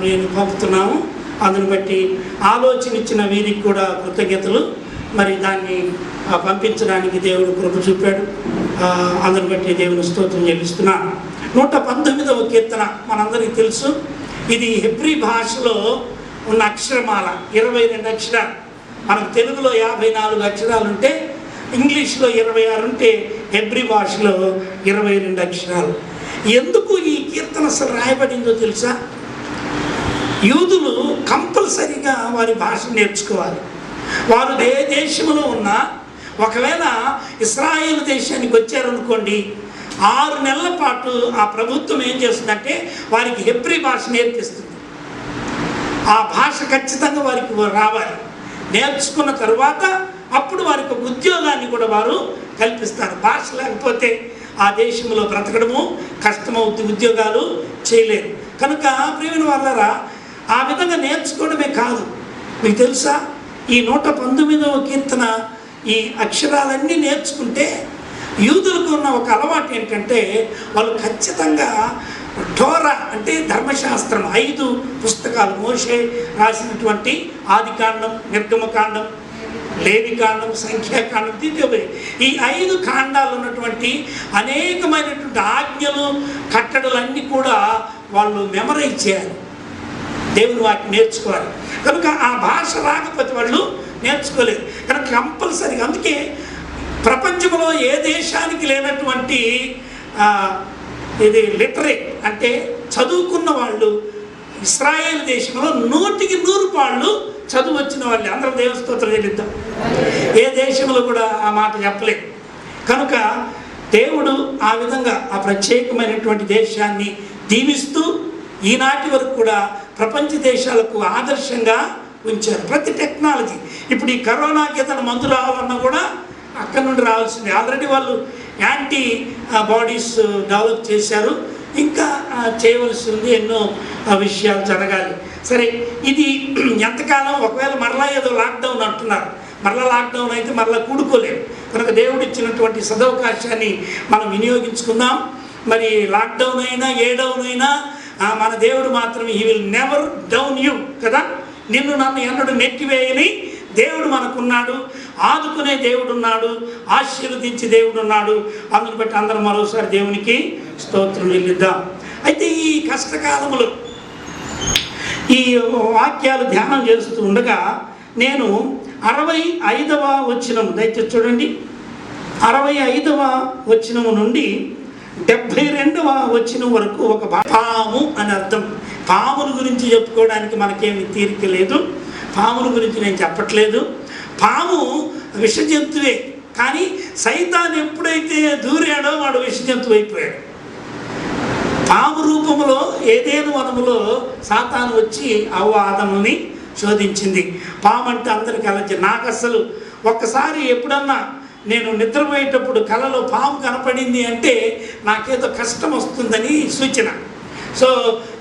నేను పంపుతున్నాము. అందుని బట్టి ఆలోచన ఇచ్చిన వీరికి కూడా కృతజ్ఞతలు. మరి దాన్ని పంపించడానికి దేవుడు కృప చూపాడు. అందుని బట్టి దేవుని స్తోత్రం చెల్లిస్తున్నాను. 119వ కీర్తన మనందరికీ తెలుసు. ఇది హెబ్రీ భాషలో ఉన్న అక్షరమాల, 22 అక్షరాలు. మనకు తెలుగులో 54 అక్షరాలు ఉంటే, ఇంగ్లీష్లో 26 ఉంటే, హెబ్రీ భాషలో 22 అక్షరాలు. ఎందుకు ఈ కీర్తన అసలు రాయబడిందో తెలుసా? యూదులు కంపల్సరీగా వారి భాష నేర్చుకోవాలి. వారు ఏ దేశంలో ఉన్నా, ఒకవేళ ఇశ్రాయేలు దేశానికి వచ్చారనుకోండి, 6 నెలల పాటు ఆ ప్రభుత్వం ఏం చేస్తుందంటే వారికి హెబ్రీ భాష నేర్పిస్తుంది. ఆ భాష ఖచ్చితంగా వారికి రావాలి. నేర్చుకున్న తర్వాత అప్పుడు వారికి ఒక ఉద్యోగాన్ని కూడా వారు కల్పిస్తారు. భాష లేకపోతే ఆ దేశంలో బ్రతకడము కష్టమవుతుంది, ఉద్యోగాలు చేయలేరు. కనుక ప్రియమైన వాళ్ళరా, ఆ విధంగా నేర్చుకోవడమే కాదు, మీకు తెలుసా ఈ 119వ కీర్తన ఈ అక్షరాలన్నీ నేర్చుకుంటే యూదులకు ఉన్న ఒక అలవాటు ఏంటంటే వాళ్ళు ఖచ్చితంగా టోరా అంటే ధర్మశాస్త్రం 5 పుస్తకాలు, మోషే రాసినటువంటి ఆదికాండం, నిర్గమకాండం, లేవికాండం, సంఖ్యాకాండం, ద్వితీయోపదేశం, ఈ 5 కాండాలు ఉన్నటువంటి అనేకమైనటువంటి ఆజ్ఞలు, కట్టడలన్నీ కూడా వాళ్ళు మెమరైజ్ చేయాలి. దేవుని వాటిని నేర్చుకోవాలి. కనుక ఆ భాష రాకపోతే వాళ్ళు నేర్చుకోలేరు. కనుక కంపల్సరీగా, అందుకే ప్రపంచంలో ఏ దేశానికి లేనటువంటి ఇది లిటరేట్ అంటే చదువుకున్న వాళ్ళు ఇశ్రాయేల్ దేశంలో 100కి 100 పాళ్ళు చదువు వచ్చిన వాళ్ళు. అందరం దేవస్తోత్రం చెల్లిద్దాం. ఏ దేశంలో కూడా ఆ మాట చెప్పలేదు. కనుక దేవుడు ఆ విధంగా ఆ ప్రత్యేకమైనటువంటి దేశాన్ని దీవిస్తూ ఈనాటి వరకు కూడా ప్రపంచ దేశాలకు ఆదర్శంగా ఉంచారు. ప్రతి టెక్నాలజీ, ఇప్పుడు ఈ కరోనాకి ఏదైనా మందు రావాలన్నా కూడా అక్కడ నుండి రావాల్సింది. ఆల్రెడీ వాళ్ళు యాంటీ బాడీస్ డెవలప్ చేశారు, ఇంకా చేయవలసి ఉంది, ఎన్నో విషయాలు జరగాలి. సరే, ఇది ఎంతకాలం, ఒకవేళ మరలా ఏదో లాక్డౌన్ అంటున్నారు, మరలా లాక్డౌన్ అయితే మరలా కూడుకోలేము. కనుక దేవుడు ఇచ్చినటువంటి సదవకాశాన్ని మనం వినియోగించుకుందాం. మరి లాక్డౌన్ అయినా ఏ డౌన్ అయినా మన దేవుడు మాత్రం he will never down you కదా. నిన్ను నన్ను ఎన్నడూ నెట్టివేయని దేవుడు మనకున్నాడు, ఆదుకునే దేవుడు ఉన్నాడు, ఆశీర్వదించి దేవుడు ఉన్నాడు. అందుని బట్టి అందరం మరోసారి దేవునికి స్తోత్రం చెల్లిద్దాం. అయితే ఈ కష్టకాలంలో ఈ వాక్యాలు ధ్యానం చేస్తూ ఉండగా నేను 65వ వచనం, దయచేసి చూడండి, 65వ వచనము నుండి 72వ వచనం వరకు ఒక పాము అని అర్థం. పాముల గురించి చెప్పుకోవడానికి మనకేమి తీరిక లేదు, పాముల గురించి నేను చెప్పట్లేదు. పాము విష జంతువే, కానీ సైతాన్ ఎప్పుడైతే దూరాడో వాడు విష జంతువు అయిపోయాడు. పాము రూపంలో ఏదేను వనములో సాతాను వచ్చి అవ్వ ఆదముని శోధించింది. పాము అంటే అందరికీ అలర్జీ. నాకు అసలు ఒక్కసారి ఎప్పుడన్నా నేను నిద్రపోయేటప్పుడు కలలో పాము కనపడింది అంటే నాకేదో కష్టం వస్తుందని సూచన. సో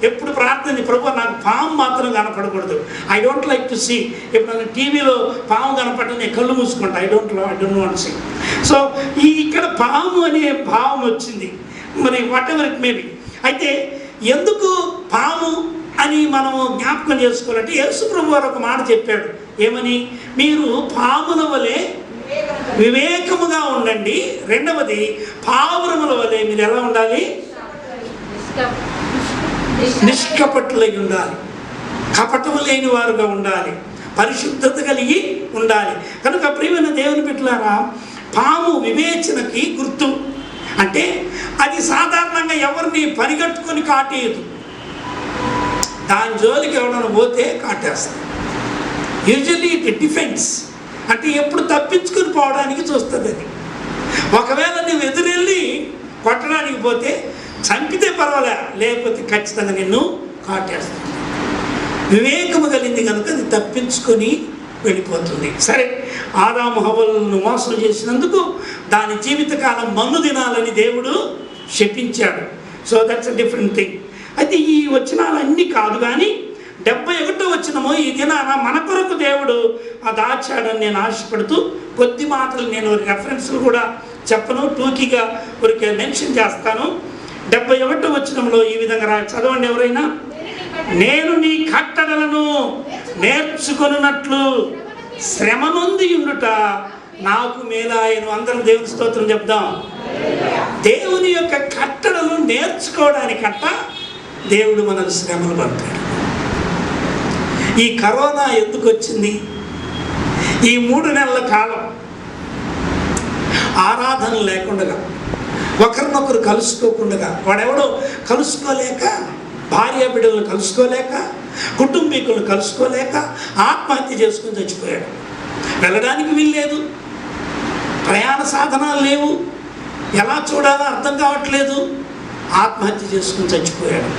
ఎప్పుడు ప్రార్థన, ప్రభు నాకు పాము మాత్రం కనపడకూడదు, I don't like to see. ఎప్పుడన్నా టీవీలో పాము కనపడడం నేను కళ్ళు మూసుకుంటా, I don't want see. So ఇక్కడ పాము అనే భావం వచ్చింది, మరి వాట్ ఎవర్ ఇట్ మేబీ. అయితే ఎందుకు పాము అని మనము జ్ఞాపకం చేసుకోవాలంటే యేసు ప్రభు వారు ఒక మాట చెప్పాడు. ఏమని? మీరు పాముల వలె వివేకముగా ఉండండి. రెండవది, పావురముల వలె మీరు ఎలా ఉండాలి? నిష్కపటులై ఉండాలి, కపటము లేని వారుగా ఉండాలి, పరిశుద్ధత కలిగి ఉండాలి. కనుక ప్రియమైన దేవుని బిడ్డలారా, పాము వివేచనకి గుర్తు. అంటే అది సాధారణంగా ఎవరిని పరిగెట్టుకొని కాటేయదు, దాని జోలికి ఎవరైనా పోతే కాటేస్తుంది. యూజువల్లీ ఇట్ డిఫెన్స్, అంటే ఎప్పుడు తప్పించుకొని పోవడానికి చూస్తుంది అది. ఒకవేళ నువ్వు ఎదురెళ్ళి కొట్టడానికి పోతే చంపితే పర్వాలే, లేకపోతే ఖచ్చితంగా నిన్ను కాటేస్తుంది. వివేకము కలిగింది కనుక అది తప్పించుకొని వెళ్ళిపోతుంది. సరే, ఆదాము హవ్వలను మోసం చేసినందుకు దాని జీవితకాలం మన్ను తినాలని దేవుడు శపించాడు. So that's a different thing. అయితే ఈ వచనాలన్నీ కాదు, కానీ 71వ వచనము ఈ దినాన మన కొరకు దేవుడు దాచాడని నేను ఆశపడుతూ కొద్ది మాటలు, నేను రెఫరెన్స్లు కూడా చెప్పను, టూకీగా ఊరికే మెన్షన్ చేస్తాను. 71వ వచనంలో ఈ విధంగా చదవండి ఎవరైనా. నేను నీ కట్టడలను నేర్చుకొనున్నట్లు శ్రమ నొంది ఉండుట నాకు మేలాయను. అందరం దేవుని స్తోత్రం చెప్దాం. దేవుని యొక్క కట్టడలు నేర్చుకోవడానికంట దేవుడు మనకు శ్రమలు పడతాడు. ఈ కరోనా ఎందుకు వచ్చింది? ఈ 3 నెలల కాలం ఆరాధన లేకుండా, ఒకరినొకరు కలుసుకోకుండా, వాడెవడో కలుసుకోలేక, భార్య బిడ్డలను కలుసుకోలేక, కుటుంబీకులను కలుసుకోలేక ఆత్మహత్య చేసుకుని చచ్చిపోయాడు. వెళ్ళడానికి వీల్లేదు, ప్రయాణ సాధనాలు లేవు, ఎలా చూడాలో అర్థం కావట్లేదు, ఆత్మహత్య చేసుకుని చచ్చిపోయాడు.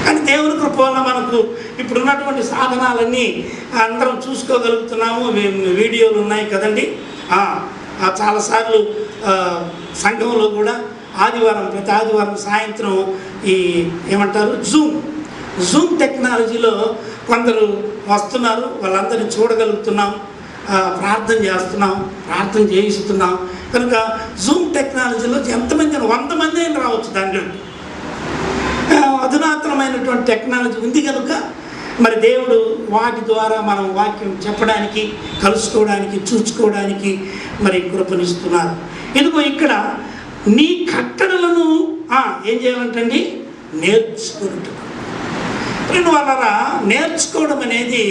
కానీ దేవుని కృప వల్ల మనకు ఇప్పుడున్నటువంటి సాధనాలన్నీ అందరం చూసుకోగలుగుతున్నాము. వీడియోలు ఉన్నాయి కదండి. చాలాసార్లు సంఘంలో కూడా ప్రతి ఆదివారం సాయంత్రం ఈ ఏమంటారు జూమ్ టెక్నాలజీలో కొందరు వస్తున్నారు. వాళ్ళందరినీ చూడగలుగుతున్నాం, ప్రార్థన చేస్తున్నాం, ప్రార్థన చేయిస్తున్నాం. కనుక జూమ్ టెక్నాలజీలో ఎంతమంది 100 మంది అయినా రావచ్చు. దాంట్లో అధునాతనమైనటువంటి టెక్నాలజీ ఉంది కనుక మరి దేవుడు వాటి ద్వారా మనం వాక్యం చెప్పడానికి, కలుసుకోవడానికి, చూసుకోవడానికి మరి కృపనిస్తున్నారు. ఇదిగో ఇక్కడ నీ కట్టడలను ఏం చేయాలంటండి? నేర్చుకుంటూ. రెండు వల్ల నేర్చుకోవడం అనేది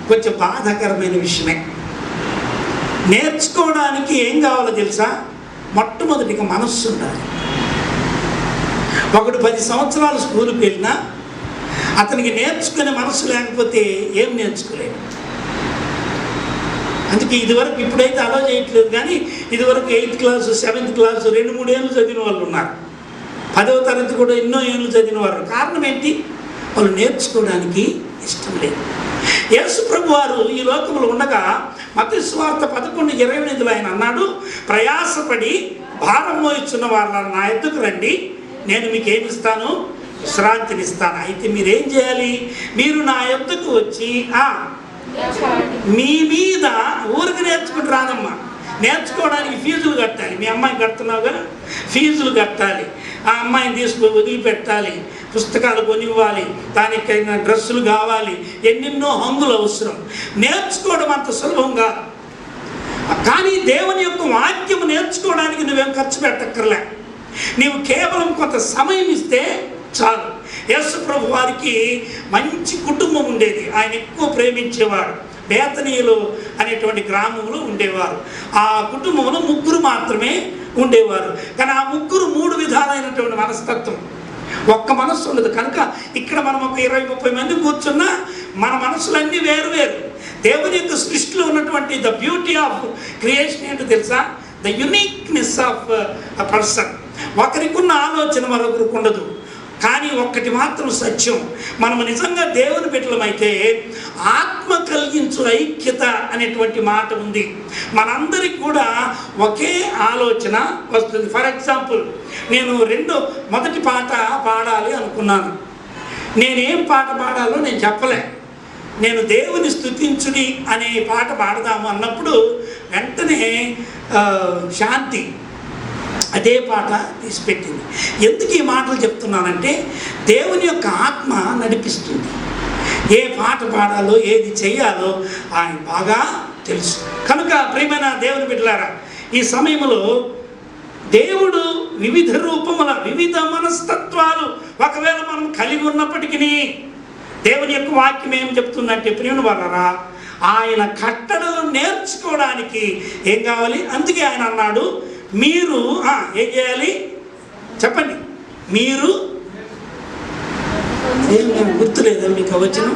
కొంచెం బాధాకరమైన విషయమే. నేర్చుకోవడానికి ఏం కావాలో తెలుసా? మొట్టమొదటిగా మనస్సు ఉండాలి. ఒకడు 10 సంవత్సరాలు స్కూల్కి వెళ్ళినా అతనికి నేర్చుకునే మనసు లేకపోతే ఏం నేర్చుకోలేడు. అందుకే ఇదివరకు, ఇప్పుడైతే అలో చేయట్లేదు, కానీ ఇదివరకు 8th క్లాసు 7th క్లాసు 2-3 ఏళ్ళు చదివిన వాళ్ళు ఉన్నారు. 10వ తరగతి కూడా ఎన్నో ఏళ్ళు చదివిన వారు. కారణం ఏంటి? వాళ్ళు నేర్చుకోవడానికి ఇష్టం లేదు. యేసు ప్రభు వారు ఈ లోకంలో ఉండగా మత్తయి సువార్త 11:28 ఆయన అన్నాడు, ప్రయాసపడి భారం మోయిచున్న వాళ్ళ నా ఎద్దుకు రండి, నేను మీకు ఏమిస్తాను? విశ్రాంతినిస్తాను. అయితే మీరేం చేయాలి? మీరు నా యొద్దకు వచ్చి మీ మీద ఊరికి నేర్చుకుంటూ రాదమ్మా. నేర్చుకోవడానికి ఫీజులు కట్టాలి. మీ అమ్మాయిని కడుతున్నావు కదా, ఫీజులు కట్టాలి. ఆ అమ్మాయిని తీసుకుని వదిలిపెట్టాలి, పుస్తకాలు కొనివ్వాలి, దానికి డ్రెస్సులు కావాలి, ఎన్నెన్నో హంగులు అవసరం. నేర్చుకోవడం అంత సులభం కాదు. కానీ దేవుని యొక్క వాక్యం నేర్చుకోవడానికి నువ్వేం ఖర్చు పెట్టక్కర్లే. నీవు కేవలం కొంత సమయం ఇస్తే చాలు. యేసు ప్రభు వారికి మంచి కుటుంబం ఉండేది. ఆయన ఎక్కువ ప్రేమించేవాడు. బేతనీయులు అనేటువంటి గ్రామంలో ఉండేవారు. ఆ కుటుంబంలో 3 మాత్రమే ఉండేవారు. కానీ ఆ 3 విధాలైనటువంటి మనస్తత్వం, ఒక్క మనస్సు ఉండదు. కనుక ఇక్కడ మనం ఒక 20-30 మంది కూర్చున్నా మన మనసులన్నీ వేరు వేరు. దేవుని యొక్క సృష్టిలో ఉన్నటువంటి ద బ్యూటీ ఆఫ్ క్రియేషన్ ఏంటో తెలుసా? The uniqueness of a person. ఒకరికి ఉన్న ఆలోచన మరొకరికి ఉండదు. కానీ ఒక్కటి మాత్రం సత్యం, మనము నిజంగా దేవుని బిడ్డలమైతే ఆత్మ కలిగించు ఐక్యత అనేటువంటి మాట ఉంది. మనందరికి కూడా ఒకే ఆలోచన వస్తుంది. ఫర్ ఎగ్జాంపుల్, నేను మొదటి పాట పాడాలి అనుకున్నాను. నేనేం పాట పాడాలో నేను చెప్పలే. నేను దేవుని స్తుతించుడి అనే పాట పాడదాము అన్నప్పుడు వెంటనే శాంతి అదే పాట తీసిపెట్టింది. ఎందుకు ఈ మాటలు చెప్తున్నానంటే, దేవుని యొక్క ఆత్మ నడిపిస్తుంది. ఏ పాట పాడాలో, ఏది చెయ్యాలో ఆయన బాగా తెలుసు. కనుక ప్రియమైన దేవుని బిడ్డలారా, ఈ సమయంలో దేవుడు వివిధ రూపముల, వివిధ మనస్తత్వాలు ఒకవేళ మనం కలిగి ఉన్నప్పటికీ దేవుని యొక్క వాక్యం ఏం చెప్తుందంటే, ప్రియుని వాళ్ళరా, ఆయన కట్టడలు నేర్చుకోవడానికి ఏం కావాలి? అందుకే ఆయన అన్నాడు, మీరు ఏం చేయాలి చెప్పండి? మీరు గుర్తులేదా మీకు వచ్చిన?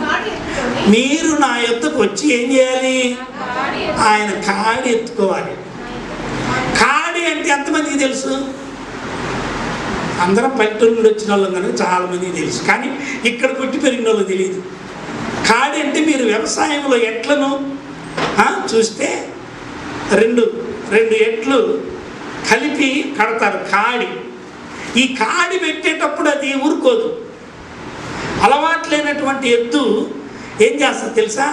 మీరు నా యొద్దకు వచ్చి ఏం చేయాలి? ఆయన కాడి ఎత్తుకోవాలి. కాడి అంటే ఎంతమందికి తెలుసు? అందరం పల్లెటూరు నుండి వచ్చిన వాళ్ళం కనుక చాలామందికి తెలుసు, కానీ ఇక్కడ పుట్టి పెరిగిన వాళ్ళకి తెలియదు. కాడి అంటే మీరు వ్యవసాయంలో ఎట్లను చూస్తే రెండు ఎట్లు కలిపి కడతారు కాడి. ఈ కాడి పెట్టేటప్పుడు అది ఊరుకోదు. అలవాటు లేనటువంటి ఎద్దు ఏం చేస్తుంది తెలుసా?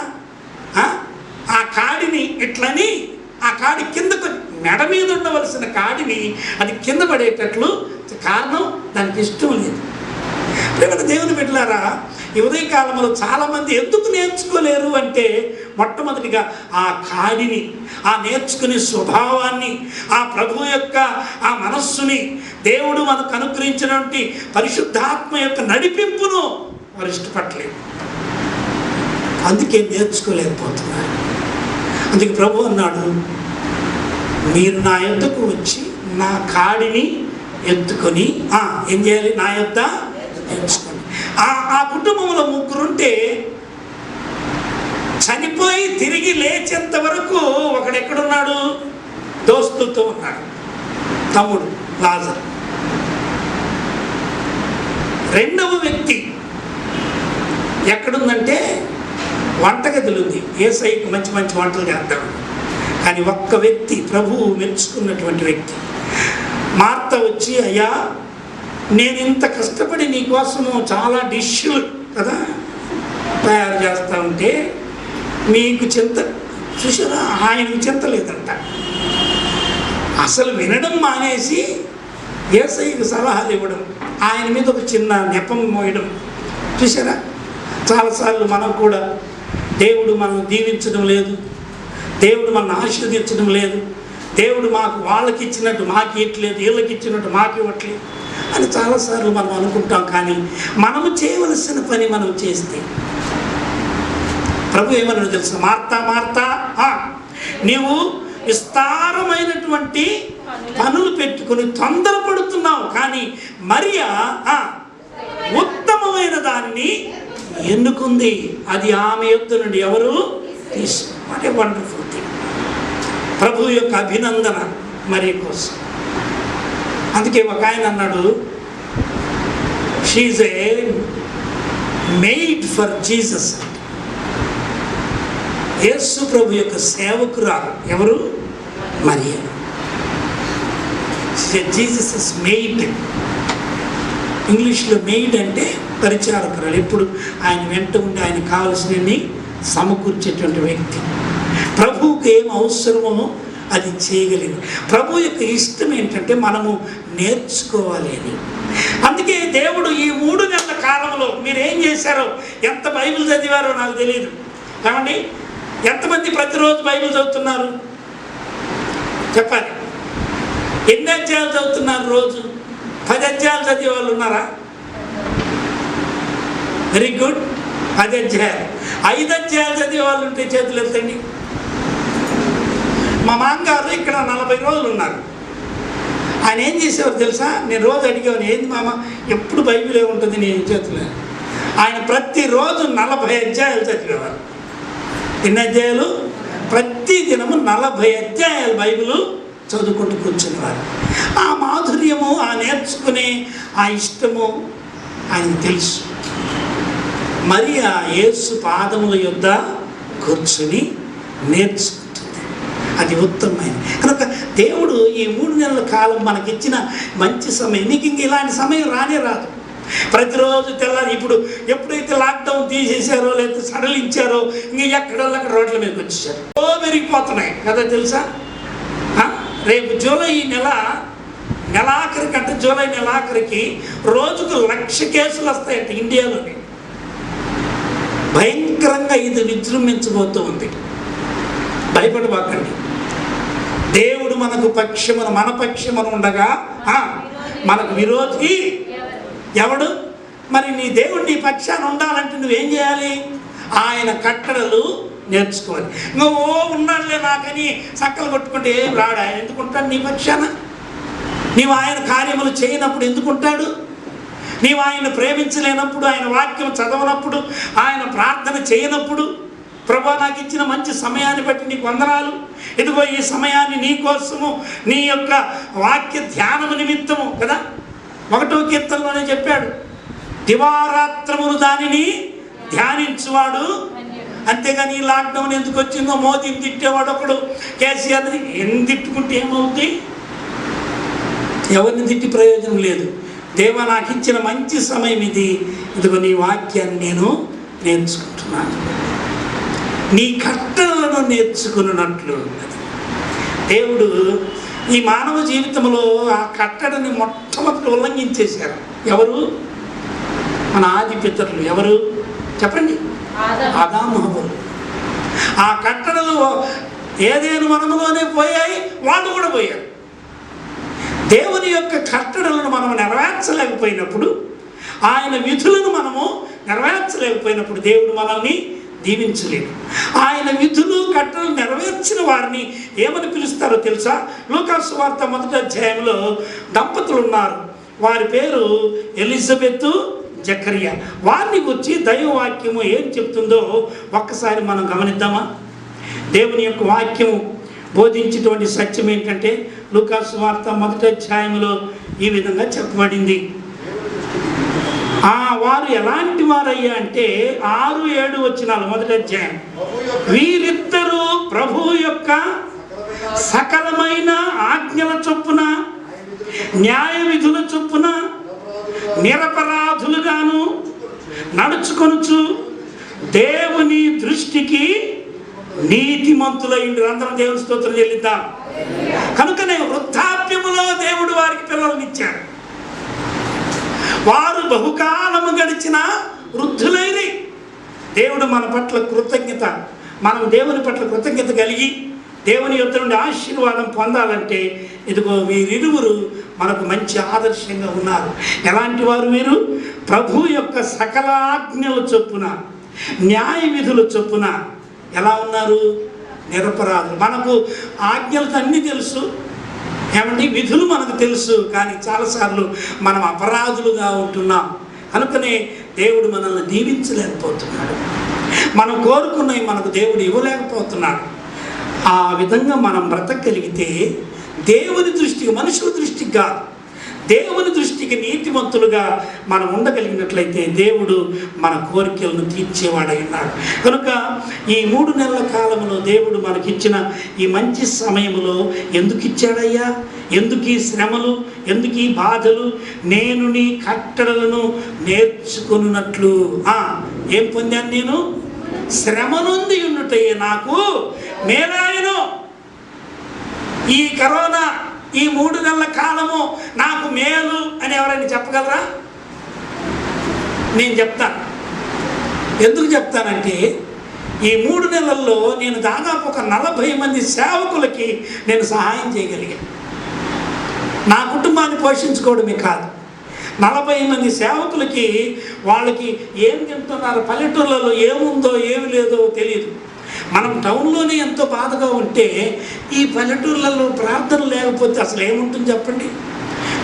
ఆ కాడిని ఇట్లని, ఆ కాడి కిందకు, మెడ మీద ఉండవలసిన కాడిని అది కింద పడేటట్లు, కారణం దానికి ఇష్టం లేదు. ప్రియమైన దేవుని బిడ్డలారా, ఈ ఉదయకాలంలో చాలామంది ఎందుకు నేర్చుకోలేరు అంటే, మొట్టమొదటిగా ఆ కాడిని, ఆ నేర్చుకునే స్వభావాన్ని, ఆ ప్రభు యొక్క ఆ మనస్సుని, దేవుడు మనకు అనుగ్రహించినటువంటి పరిశుద్ధాత్మ యొక్క నడిపింపును వారు ఇష్టపడలేదు. అందుకే నేర్చుకోలేకపోతున్నారు. అందుకే ప్రభు అన్నాడు, మీరు నా యొద్దకు వచ్చి నా కాడిని ఎత్తుకొని ఏం చేయాలి? నా యొద్ద నేర్చుకోండి. ఆ కుటుంబంలో ముగ్గురుంటే చనిపోయి తిరిగి లేచేంత వరకు ఒకడెక్కడున్నాడు? దోస్తుతో ఉన్నాడు, తమ్ముడు లాజరు. రెండవ వ్యక్తి ఎక్కడుందంటే వంటగదిలో ఉంది. యేసయ్యకు మంచి మంచి వంటలు చేద్దాం. కానీ ఒక్క వ్యక్తి, ప్రభువు మెచ్చుకున్నటువంటి వ్యక్తి, మార్త వచ్చి, అయ్యా నేను ఇంత కష్టపడి నీకోసము చాలా డిష్లు కదా తయారు చేస్తూ ఉంటే మీకు చింత, చూసారా? ఆయనకు చింత లేదంట. అసలు వినడం మానేసి యేసయ్యకు సలహాలు ఇవ్వడం, ఆయన మీద ఒక చిన్న నెపం మోయడం. చూసారా? చాలాసార్లు మనం కూడా దేవుడు మనం దీవించడం లేదు, దేవుడు మనల్ని ఆశీర్వదించడం లేదు, దేవుడు మాకు వాళ్ళకి ఇచ్చినట్టు మాకు ఇవ్వట్లేదు, వీళ్ళకి ఇచ్చినట్టు మాకు ఇవ్వట్లేదు అని చాలాసార్లు మనం అనుకుంటాం. కానీ మనము చేయవలసిన పని మనం చేస్తే, ప్రభు ఏమన్నా తెలుసు? మార్తా మార్తా, నీవు విస్తారమైనటువంటి పనులు పెట్టుకుని తొందరపడుతున్నావు, కానీ మరియా ఉత్తమమైన దాన్ని ఎన్నుకుంది, అది ఆమె యొద్ద నుండి ఎవరు తీసుకు. What a wonderful thing. ప్రభు యొక్క అభినందన మరి కోసం. అందుకే ఒక ఆయన అన్నాడు, she's a maid for Jesus. Yesu ప్రభు యొక్క సేవకురాలు ఎవరు? మరియా. Jesus is maid. ఇంగ్లీష్లో మెయిడ్ అంటే పరిచారకురాలు. ఎప్పుడు ఆయన వెంట ఉండి ఆయన కావలసినవి సమకూర్చేటువంటి వ్యక్తి. ప్రభువుకి ఏం అవసరమో అది చేయగలిగింది. ప్రభు యొక్క ఇష్టం ఏంటంటే మనము నేర్చుకోవాలి అని. అందుకే దేవుడు ఈ 3 నెలల కాలంలో మీరు ఏం చేశారో, ఎంత బైబిల్ చదివారో నాకు తెలియదు. ఏమండి, ఎంతమంది ప్రతిరోజు బైబిల్ చదువుతున్నారు చెప్పాలి? ఎన్ని అధ్యాయాలు చదువుతున్నారు రోజు? 10 అధ్యాయాలు చదివే వాళ్ళు ఉన్నారా? Very good. 10 అధ్యాయాలు. 5 అధ్యాయాలు చదివే వాళ్ళు ఉంటే చేతులు ఎత్తండి. మా మామగారు ఇక్కడ 40 రోజులు ఉన్నారు. ఆయన ఏం చేసేవారు తెలుసా? నేను రోజు అడిగేవాను, ఏంది మామ ఎప్పుడు బైబిలే ఉంటుంది నీ చేతులు? ఆయన ప్రతిరోజు 40 అధ్యాయాలు చదివేవారు. ఎన్ని అధ్యాయాలు? ప్రతి దినము 40 అధ్యాయాలు బైబిల్ చదువుకుంటూ కూర్చునేవారు. ఆ మాధుర్యము, ఆ నేర్చుకునే ఆ ఇష్టము ఆయనకు తెలుసు. మరి ఆ యేసు పాదముల యొద్ద కూర్చుని నేర్చుకుంటుంది. అది ఉత్తమమైన. కనుక దేవుడు ఈ 3 నెలల కాలం మనకిచ్చిన మంచి సమయం. నీకు ఇంక ఇలాంటి సమయం రానే రాదు. ప్రతిరోజు తెల్లారి, ఇప్పుడు ఎప్పుడైతే లాక్డౌన్ తీసేశారో లేకపోతే సడలించారో, ఇంక ఎక్కడక్కడ రోడ్ల మీదకి వచ్చేసారు. పెరిగిపోతున్నాయి కదా తెలుసా? రేపు జూలై నెలాఖరికి, అంటే జూలై నెలాఖరికి రోజుకు 1,00,000 కేసులు వస్తాయంట ఇండియాలోని. భయంకరంగా ఇది విజృంభించబోతూ ఉంది. భయపడబాకండి. దేవుడు మనకు పక్షమున, మన పక్షమున ఉండగా మనకు విరోధి ఎవడు? మరి నీ దేవుడు నీ పక్షాన ఉండాలంటే నువ్వేం చేయాలి? ఆయన కట్టడలు నేర్చుకోవాలి. నువ్వు ఉన్నాడులే నాకని సక్కలు కొట్టుకుంటే ఏం రాడు. ఆయన ఎందుకుంటాడు నీ పక్షాన? నీవు ఆయన కార్యములు చేయనప్పుడు ఎందుకుంటాడు? నీవు ఆయన ప్రేమించలేనప్పుడు, ఆయన వాక్యం చదవనప్పుడు, ఆయన ప్రార్థన చేయనప్పుడు, ప్రభా నాకు ఇచ్చిన మంచి సమయాన్ని బట్టి నీకు వందనాలు, ఇదిగో ఈ సమయాన్ని నీ కోసము, నీ యొక్క వాక్య ధ్యానము నిమిత్తము కదా 1వ కీర్తనలోనే చెప్పాడు, దివారాత్రములు దానిని ధ్యానించువాడు. అంతేగాని ఈ లాక్డౌన్ ఎందుకు వచ్చిందో, మోదీని తిట్టేవాడు ఒకడు, కేసీఆర్ని ఎన్ని తిట్టుకుంటే ఏమవుతుంది? ఎవరిని తిట్టి ప్రయోజనం లేదు. దేవా నాకు ఇచ్చిన మంచి సమయం ఇది, ఇదిగో నీ వాక్యాన్ని నేను నేర్చుకుంటున్నాను, నీ కట్టడలను నేర్చుకున్నట్లు. దేవుడు ఈ మానవ జీవితంలో ఆ కట్టడని మొట్టమొదటి ఉల్లంఘించేశారు. ఎవరు? మన ఆది పితరులు ఎవరు చెప్పండి? ఆదాము హవ్వలు. ఆ కట్టడలు ఏదేను వనములోనే పోయాయి, వాళ్ళు కూడా పోయారు. దేవుని యొక్క కట్టడలను మనం నెరవేర్చలేకపోయినప్పుడు, ఆయన విధులను మనము నెరవేర్చలేకపోయినప్పుడు దేవుడు మనల్ని దీవించలేడు. ఆయన విధులు కట్టడలు నెరవేర్చిన వారిని ఏమని పిలుస్తారో తెలుసా? లూకాసు సువార్త 1వ అధ్యాయంలో దంపతులు ఉన్నారు. వారి పేరు ఎలిజబెత్, జకరియా. వారిని గురించి దైవవాక్యము ఏం చెప్తుందో ఒక్కసారి మనం గమనిద్దామా? దేవుని యొక్క వాక్యము బోధించేటువంటి సత్యం ఏంటంటే లూకాసు సువార్త 1వ అధ్యాయంలో ఈ విధంగా చెప్పబడింది. వారు ఎలాంటి వారయ్యా అంటే 6-7 వచనాలు 1వ అధ్యాయం. వీరిద్దరూ ప్రభువు యొక్క సకలమైన ఆజ్ఞల చొప్పున, న్యాయ విధుల చొప్పున నిరపరాధులుగాను నడుచుకొనుచు దేవుని దృష్టికి నీతిమంతులైండ్రు. అందరం దేవుని స్తోత్రం చెల్లిద్దాం. కనుకనే వృద్ధాప్యములో దేవుడు వారికి పిల్లల్ని ఇచ్చాడు. వారు బహుకాలము గడిచిన వృద్ధులైన దేవుడు మన పట్ల కృతజ్ఞత, మనం దేవుని పట్ల కృతజ్ఞత కలిగి దేవుని యొద్ద నుండి ఆశీర్వాదం పొందాలంటే ఇదిగో వీరిరువురు మనకు మంచి ఆదర్శంగా ఉన్నారు. ఎలాంటి వారు వీరు? ప్రభు యొక్క సకల ఆజ్ఞల చొప్పున, న్యాయ విధుల చొప్పున ఎలా ఉన్నారు? నిరపరాధులు. మనకు ఆజ్ఞలకు అన్నీ తెలుసు, ఏమంటే విధులు మనకు తెలుసు, కానీ చాలాసార్లు మనం అపరాధులుగా ఉంటున్నాం. కనుకనే దేవుడు మనల్ని దీవించలేకపోతున్నాడు. మనం కోరుకున్నవి మనకు దేవుడు ఇవ్వలేకపోతున్నాడు. ఆ విధంగా మనం బ్రతకగలిగితే దేవుని దృష్టికి, మనుషుల దృష్టికి కాదు, దేవుని దృష్టికి నీతిమంతులుగా మనం ఉండగలిగినట్లయితే దేవుడు మన కోరికలను తీర్చేవాడై ఉన్నాడు. కనుక ఈ 3 నెలల కాలంలో దేవుడు మనకిచ్చిన ఈ మంచి సమయంలో ఎందుకు ఇచ్చాడయ్యా? ఎందుకు ఈ శ్రమలు, ఎందుకు ఈ బాధలు? నేను నీ కట్టడలను నేర్చుకున్నట్లు. ఏం పొందాను నేను? శ్రమ నుండి ఉన్నట్టయ్యే నాకు మేలాయను. ఈ కరోనా, ఈ 3 నెలల కాలము నాకు మేలు అని ఎవరైనా చెప్పగలరా? నేను చెప్తాను. ఎందుకు చెప్తానంటే ఈ 3 నెలల్లో నేను దాదాపు ఒక 40 మంది సేవకులకి నేను సహాయం చేయగలిగాను. నా కుటుంబాన్ని పోషించుకోవడమే కాదు, 40 మంది సేవకులకి వాళ్ళకి ఏం తింటున్నారు, పల్లెటూళ్ళలో ఏముందో ఏమి లేదో తెలియదు. మనం టౌన్లోనే ఎంతో బాధగా ఉంటే ఈ పల్లెటూళ్ళలో ప్రార్థన లేకపోతే అసలు ఏముంటుంది చెప్పండి?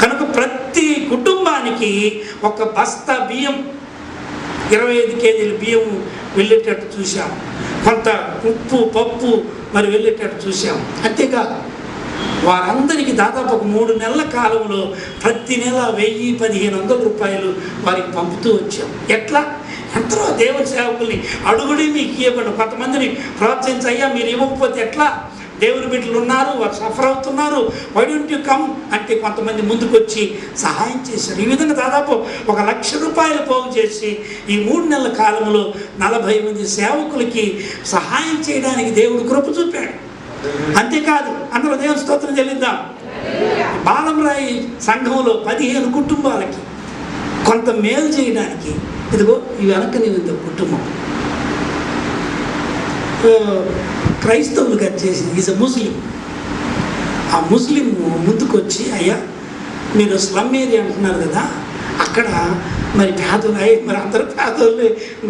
కనుక ప్రతి కుటుంబానికి ఒక బస్తా బియ్యం, 25 కేజీల బియ్యం వెళ్ళేటట్టు చూసాం. కొంత ఉప్పు, పప్పు మరి వెళ్ళేటట్టు చూసాం. అంతేకాదు వారందరికీ దాదాపు ఒక 3 నెలల కాలంలో ప్రతి నెల 1000-1500 రూపాయలు వారికి పంపుతూ వచ్చాం. ఎట్లా? ఎంతో దేవుని సేవకుల్ని అడుగుడి మీకు ఇవ్వకుండా కొంతమందిని ప్రోత్సహించయ్యా, మీరు ఇవ్వకపోతే ఎట్లా? దేవుని బిడ్డలు ఉన్నారు, వారు సఫర్ అవుతున్నారు, వై డోంట్ యు కమ్ అంటే కొంతమంది ముందుకు వచ్చి సహాయం చేశారు. ఈ విధంగా దాదాపు 1,00,000 రూపాయలు పోగు చేసి ఈ 3 నెలల కాలంలో 40 మంది సేవకులకి సహాయం చేయడానికి దేవుడు కృప చూపాడు. అంతేకాదు అందులో దేవుని స్తోత్రం చెల్లిద్దాం. బాలంరాయి సంఘంలో 15 కుటుంబాలకి కొంత మేలు చేయడానికి ఇదిగో ఈ వెనకని ఉంది కుటుంబం, క్రైస్తవులుగా చేసింది. ఈజ్ అ ముస్లిం. ఆ ముస్లిం ముందుకు వచ్చి, అయ్యా మీరు స్లమ్ ఏరియా అంటున్నారు కదా, అక్కడ మరి పేదలు, మరి అందరూ పేదలు,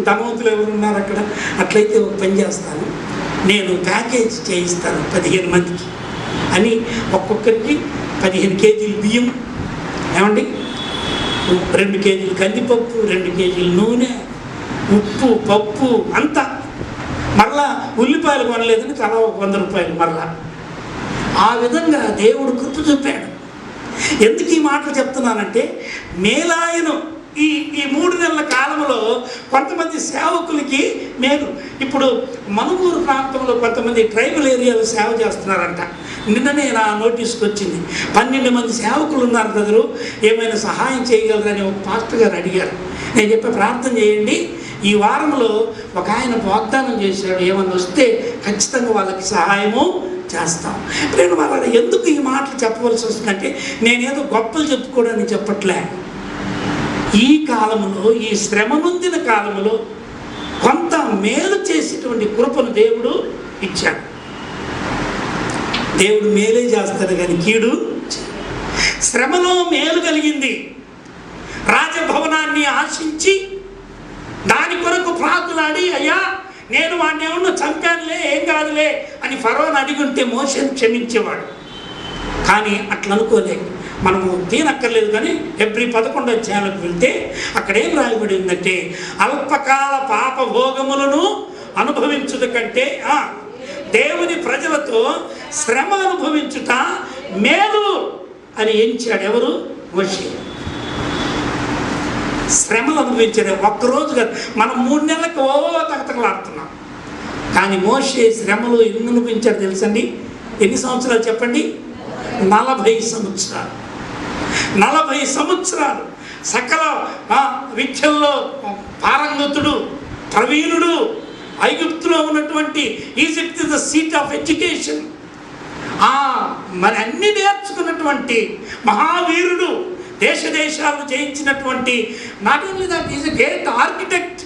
ధనవంతులు ఎవరు ఉన్నారు అక్కడ, అట్లయితే ఒక పని చేస్తాను, నేను ప్యాకేజ్ చేయిస్తాను 15 మందికి అని ఒక్కొక్కరికి 15 కేజీలు బియ్యం, ఏమండి 2 కేజీలు కందిపప్పు, 2 కేజీలు నూనె, ఉప్పు, పప్పు అంతా. మరలా ఉల్లిపాయలు కొనలేదని తలా 100 రూపాయలు మరలా. ఆ విధంగా దేవుడు కృప చూపాడు. ఎందుకు ఈ మాటలు చెప్తున్నానంటే మేలాయను ఈ 3 నెలల కాలంలో కొంతమంది సేవకులకి మేలు. ఇప్పుడు మనుగూరు ప్రాంతంలో కొంతమంది ట్రైబల్ ఏరియాలో సేవ చేస్తున్నారంట. నిన్ననే నా నోటీస్కి వచ్చింది. 12 మంది సేవకులు ఉన్నారు బ్రదరు, ఏమైనా సహాయం చేయగలరని ఒక పాస్టర్ గారు అడిగారు. నేను చెప్పే ప్రార్థన చేయండి, ఈ వారంలో ఒక ఆయన వాగ్దానం చేశాడు, ఏమన్నా వస్తే ఖచ్చితంగా వాళ్ళకి సహాయము చేస్తాం. నేను వాళ్ళ ఎందుకు ఈ మాటలు చెప్పవలసి వస్తుందంటే నేనేదో గొప్పలు చెప్పుకోవడానికి చెప్పట్లే. ఈ కాలంలో, ఈ శ్రమ నొందిన కాలంలో కొంత మేలు చేసేటువంటి కృపను దేవుడు ఇచ్చాడు. దేవుడు మేలే చేస్తాడు కానీ కీడు. శ్రమలో మేలు కలిగింది. రాజభవనాన్ని ఆశించి దాని కొరకు ప్రార్థనలాడి, అయ్యా నేను వాడిని ఏమన్నా చంపానులే, ఏం కాదులే అని ఫరోని అడిగుంటే మోషేను క్షమించేవాడు. కానీ అట్లా అనుకోలే. మనము తీనక్కర్లేదు కానీ హెబ్రీ 11వ అధ్యాయంలోకి వెళ్తే అక్కడ ఏం రాయబడి ఉందంటే, అల్పకాల పాప భోగములను అనుభవించుట కంటే దేవుని ప్రజలతో శ్రమ అనుభవించుట మేలు అని ఎంచాడు. ఎవరు? మోషే. శ్రమలు అనుభవించాడు. ఒక్కరోజు కాదు, మనం 3 నెలలకు తగతగలాడుతున్నాం. కానీ మోషే శ్రమలు ఎన్ని అనుభవించాడు తెలుసండి? ఎన్ని సంవత్సరాలు చెప్పండి? 40 సంవత్సరాలు. 40 సంవత్సరాలు సకల విద్యల్లో పారంగతుడు, ప్రవీణుడు. ఐగుప్తులో ఉన్నటువంటి Egypt the seat of education. మరి అన్ని నేర్చుకున్నటువంటి మహావీరుడు, దేశ దేశాలను జయించినటువంటి, not only that is a great architect,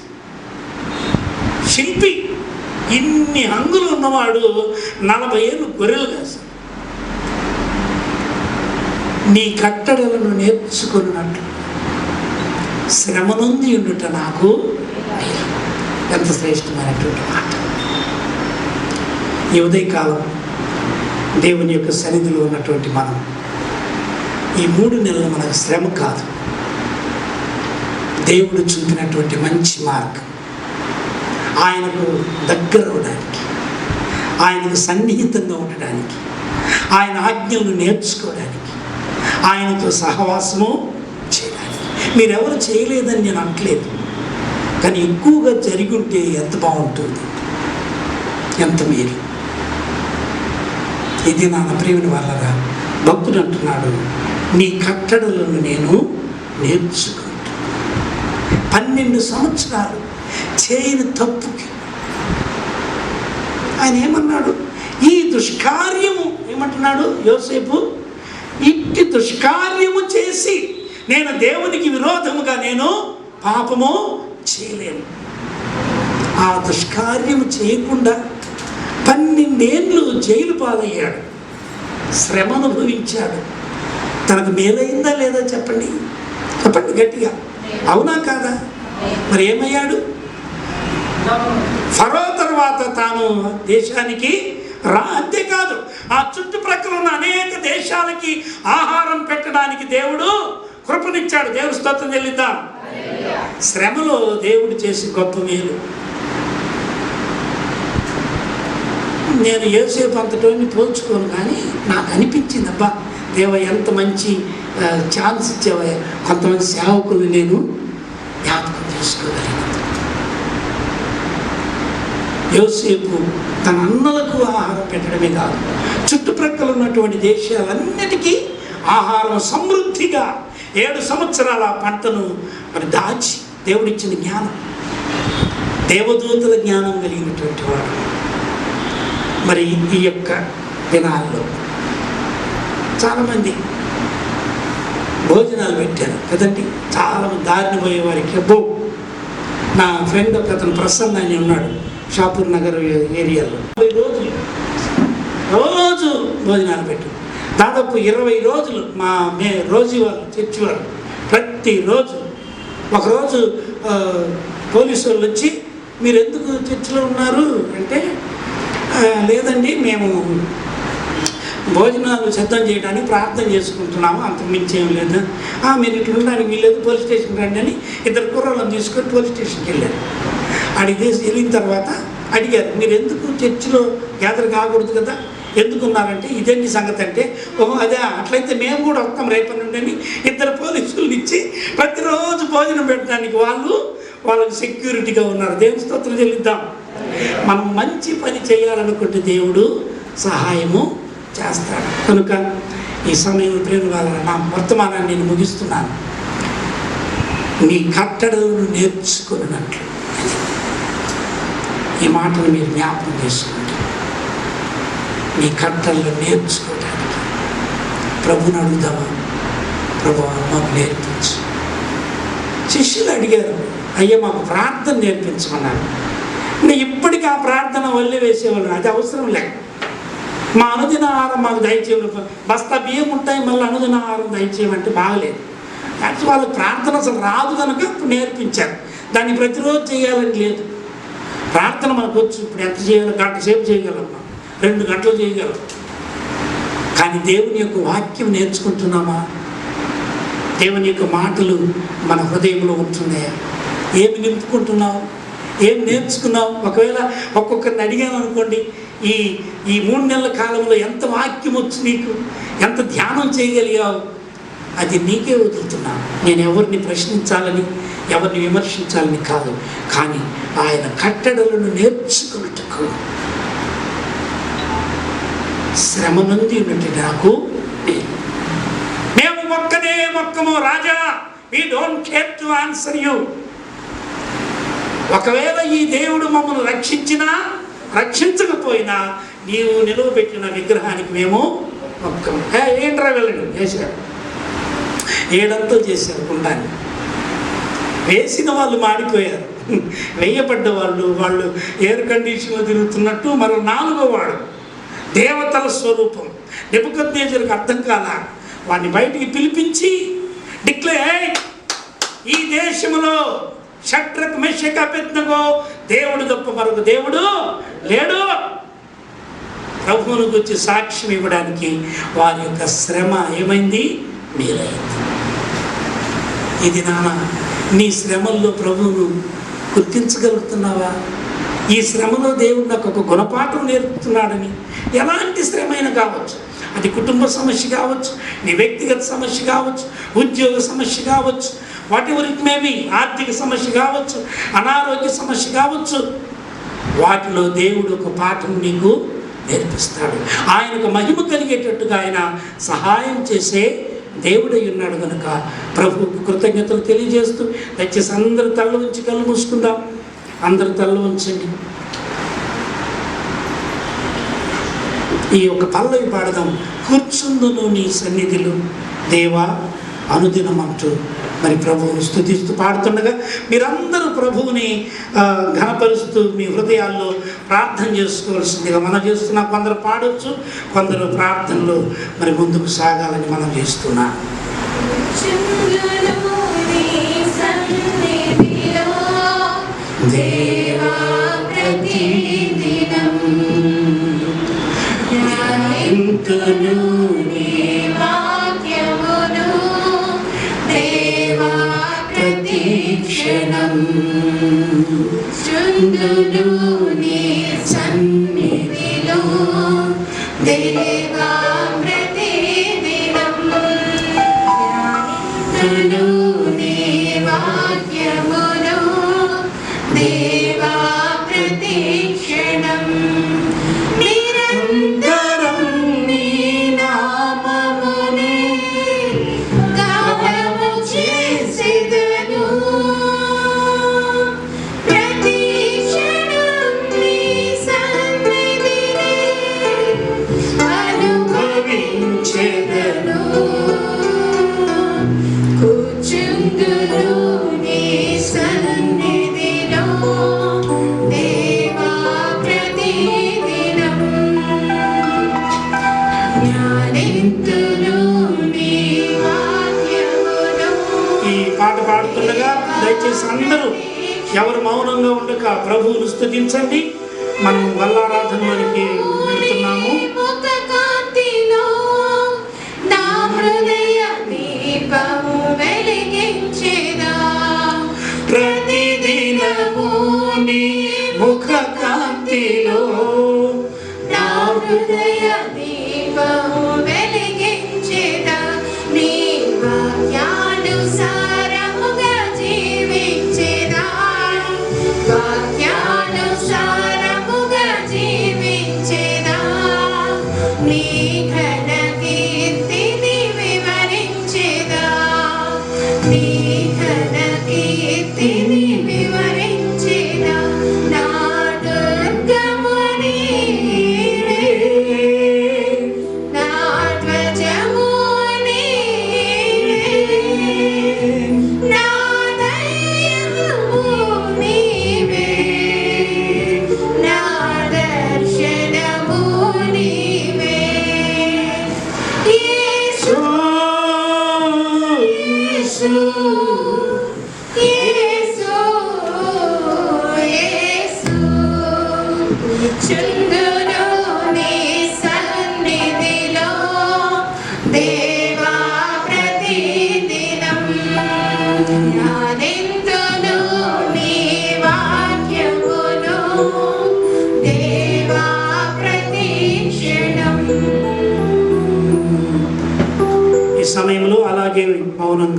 శిల్పి. ఇన్ని హంగులు ఉన్నవాడు 40 ఏళ్ళు గొర్రెలు కాశాడు. నీ కట్టడలను నేర్చుకున్నట్లు శ్రమ నొంది ఉండుట నాకు ఎంత శ్రేష్టమైనటువంటి మాట. ఈ ఉదయకాలం దేవుని యొక్క సన్నిధిలో ఉన్నటువంటి మనం ఈ 3 నెలలు మనకు శ్రమ కాదు, దేవుడు చూపినటువంటి మంచి మార్గం. ఆయనకు దగ్గర అవడానికి, ఆయనకు సన్నిహితంగా ఉండడానికి, ఆయన ఆజ్ఞలను నేర్చుకోవడానికి, ఆయనతో సహవాసము చేయడానికి. మీరెవరు చేయలేదని నేను అనట్లేదు, కానీ ఎక్కువగా జరిగి ఉంటే ఎంత బాగుంటుంది, ఎంత మేలు. ఇది నా ప్రియమైన వాళ్ళరా, భక్తుడు అంటున్నాడు, నీ కట్టడలను నేను నేర్చుకుంటాను. 12 సంవత్సరాలు చేయని తప్పుకి ఆయన ఏమన్నాడు? ఈ దుష్కార్యము ఏమంటున్నాడు యోసేపు? ఇట్టి దుష్కార్యము చేసి నేను దేవునికి విరోధముగా నేను పాపము చేయలేను. ఆ దుష్కార్యము చేయకుండా 12 ఏళ్ళు జైలు పాలయ్యాడు, శ్రమ అనుభవించాడు. తనకు మేలైందా లేదా చెప్పండి, చెప్పండి గట్టిగా, అవునా కాదా? మరి ఏమయ్యాడు? ఫరో తర్వాత తాను దేశానికి అంతేకాదు, ఆ చుట్టుప్రక్కల ఉన్న అనేక దేశాలకి ఆహారం పెట్టడానికి దేవుడు కృపనిచ్చాడు. దేవుడు స్తోత్రం చెల్లిద్దాం. శ్రమలో దేవుడు చేసి గొప్ప మేలు. నేను యోసేపు అంతటోని పోల్చుకోను, కానీ నాకు అనిపించింది, అబ్బా దేవ ఎంత మంచి ఛాన్స్ ఇచ్చావా, కొంతమంది సేవకులు నేను జ్ఞాపకం చేసుకోగలిగినది. యోసేపు తన అన్నలకు ఆహారం పెట్టడమే కాదు, చుట్టుప్రక్కల ఉన్నటువంటి దేశాలన్నిటికీ ఆహారం సమృద్ధిగా 7 సంవత్సరాల పంటను మరి దాచి, దేవుడిచ్చిన జ్ఞానం, దేవదూతల జ్ఞానం కలిగినటువంటి వాడు. మరి ఈ యొక్క దినాల్లో చాలామంది భోజనాలు పెట్టారు కదండి, చాలామంది దారిని పోయే వారికి. అబ్బో, నా ఫ్రెండ్ ఒక అతను ప్రసన్న అని ఉన్నాడు షాపూర్ నగర్ ఏరియాలో, 20 రోజులు రోజు భోజనాలు పెట్టు. దాదాపు 20 రోజులు రోజు వాళ్ళు చర్చి వాళ్ళు ప్రతిరోజు. ఒకరోజు పోలీసు వాళ్ళు వచ్చి, మీరు ఎందుకు చర్చిలో ఉన్నారు అంటే, లేదండి మేము భోజనాలు సిద్ధం చేయడానికి ప్రార్థన చేసుకుంటున్నాము, అంతకు మించి ఏం లేదు. మీరు ఇట్లా ఉండడానికి వీల్లేదు, పోలీస్ స్టేషన్కి రండి అని 2 కుర్రాళ్ళని తీసుకొని పోలీస్ స్టేషన్కి వెళ్ళారు. వెళ్ళిన తర్వాత అడిగారు, మీరు ఎందుకు చర్చిలో గ్యాదర్ కాకూడదు కదా, ఎందుకున్నారంటే, ఇదేంటి సంగతి అంటే, ఓహో అదే, అట్లయితే మేము కూడా వస్తాం రేపటి నుండి అని 2 పోలీసులను ఇచ్చి ప్రతిరోజు భోజనం పెట్టడానికి వాళ్ళకి సెక్యూరిటీగా ఉన్నారు. దేవుని స్తోత్రం చెల్లిద్దాం. మనం మంచి పని చేయాలనుకుంటే దేవుడు సహాయము చేస్తాడు. కనుక ఈ సమయంలో ప్రేమ వాళ్ళ నా వర్తమానాన్ని నేను ముగిస్తున్నాను. నీ కట్టడలను నేర్చుకున్నట్లు, ఈ మాటను మీరు జ్ఞాపకం చేసుకుంటే, నీ కట్టడలను నేర్చుకోవడానికి ప్రభుని అడుగుదామా? ప్రభువా మాకు నేర్పించు. శిష్యులు అడిగారు, అయ్యా మాకు ప్రార్థన నేర్పించమన్నారు. ఇంకా ఇప్పటికీ ఆ ప్రార్థన వల్లే వేసేవాళ్ళు, అది అవసరం లేక మా అనుదిన ఆహారం మాకు దయచేయడం, బస్తా బియ్యం ఉంటాయి మళ్ళీ అనుదిన ఆహారం దయచేయమంటే బాగలేదు. యాక్చువల్ వాళ్ళు ప్రార్థన అసలు రాదు కనుక ఇప్పుడు నేర్పించారు. దాన్ని ప్రతిరోజు చేయాలని లేదు. ప్రార్థన మనకు వచ్చు, ఇప్పుడు ఎంత చేయాలో గంట సేపు చేయగలం, 2 గంటలు చేయగలం. కానీ దేవుని యొక్క వాక్యం నేర్చుకుంటున్నామా? దేవుని యొక్క మాటలు మన హృదయంలో ఉంటున్నాయా? ఏమి నింపుకుంటున్నావు? ఏం నేర్చుకున్నావు? ఒకవేళ ఒక్కొక్కరిని అడిగాను అనుకోండి, ఈ 3 నెలల కాలంలో ఎంత వాక్యం వచ్చు నీకు, ఎంత ధ్యానం చేయగలిగావు, అది నీకే వదులుతున్నా. నేను ఎవరిని ప్రశ్నించాలని, ఎవరిని విమర్శించాలని కాదు, కానీ ఆయన కట్టడలను నేర్చుకున్నట్టుకు శ్రమ నుండి ఉన్నట్టు నాకు మేము మొక్కనే మొక్కము రాజా, we don't care to answer you. ఒకవేళ ఈ దేవుడు మమ్మల్ని రక్షించినా రక్షించకపోయినా నీవు నిలువబెట్టిన విగ్రహానికి మేము మొక్కము. ఏంట్రా వెళ్ళండి వేశారు, ఏడంతో చేశారు కుండాన్ని. వేసిన వాళ్ళు మాడిపోయారు, వేయబడ్డ వాళ్ళు ఎయిర్ కండిషన్లో తిరుగుతున్నట్టు మరో 4వ వాడు దేవతల స్వరూపం. నెబుకద్నెజరుకు అర్థం కాల. వాడిని బయటికి పిలిపించి డిక్లేర్, ఈ దేశంలో షడ్రక్ మెషక్ అబేద్నెగో దేవుడు తప్ప మరొక దేవుడు లేడు. ప్రభువును గురించి సాక్ష్యం ఇవ్వడానికి వారి యొక్క శ్రమ ఏమైంది? మేలైంది. ఇది నాన్న, నీ శ్రమల్లో ప్రభువును గుర్తించగలుగుతున్నావా? ఈ శ్రమలో దేవుడు నాకు ఒక గుణపాఠం నేర్పుతున్నాడని. ఎలాంటి శ్రమ అయినా కావచ్చు, అది కుటుంబ సమస్య కావచ్చు, నీ వ్యక్తిగత సమస్య కావచ్చు, ఉద్యోగ సమస్య కావచ్చు, what ever it may be, ఆర్థిక సమస్య కావచ్చు, అనారోగ్య సమస్య కావచ్చు, వాటిలో దేవుడు ఒక పాఠం నీకు నేర్పిస్తాడు. ఆయనకు మహిమ కలిగేటట్టుగా ఆయన సహాయం చేసే దేవుడై ఉన్నాడు కనుక ప్రభువుకు కృతజ్ఞతలు తెలియజేస్తూ దయచేసి అందరూ తల్ల ఉంచి కళ్ళు మూసుకుందాం. అందరూ తల్ల ఉంచండి. ఈ యొక్క పల్లవి పాడదాం. కూర్చుందును నీ సన్నిధిలో దేవా అనుదినం అంటూ మరి ప్రభువును స్తుతిస్తూ పాడుతుండగా మీరందరూ ప్రభువుని ఘనపరుస్తూ మీ హృదయాల్లో ప్రార్థన చేసుకోవాల్సిందిగా మనం చేస్తున్నాం. కొందరు పాడవచ్చు, కొందరు ప్రార్థనలో మరి ముందుకు సాగాలని మనం చేస్తున్నాం. దేవా ప్రతిదినం ధ్యానింతును నీ వాక్యమును, దేవా ప్రతిక్షణం చుందును నీ సన్నిధిలో, దేవా ప్రతిదినం ధ్యానింతును నీ వాక్యమును, దేవా ప్రతిక్షణం నిరంతరం నీ నామమునే గానము చేసెదను, ప్రతిక్షణం నీ సన్నిధిని అనుభవించెదను, కూర్చుందును నీ సన్నిధిలో, దేవా ప్రతిదినం ధ్యానింతును నీ వాక్యమును. ఈ పాట పాడుతుండగా దయచేసి అందరూ ఎవరు మౌనంగా ఉండక ప్రభువును స్తుతించండి. మనం వల్లారాధనలోనికి వెళ్తున్నాము. ముఖ కాంతిలో నా హృదయ దీపము వెలిగించెదా, ప్రతిదినము నీ ముఖ కాంతిలో నా హృదయ దీపము వెలిగించెదా, నీ వాక్యానుసారముగా జీవించెదా, వాక్యానుసారముగా జీవించెదా, నీ ఘన కీర్తిని వివరించెదా, నీ ఘన కీర్తిని వివరించెదా, నా దుర్గము నీవే, నా ధ్యానింతును నీ వాక్యమును దేవా ప్రతిక్షణం. ఈ సమయంలో అలాగే మౌనంగా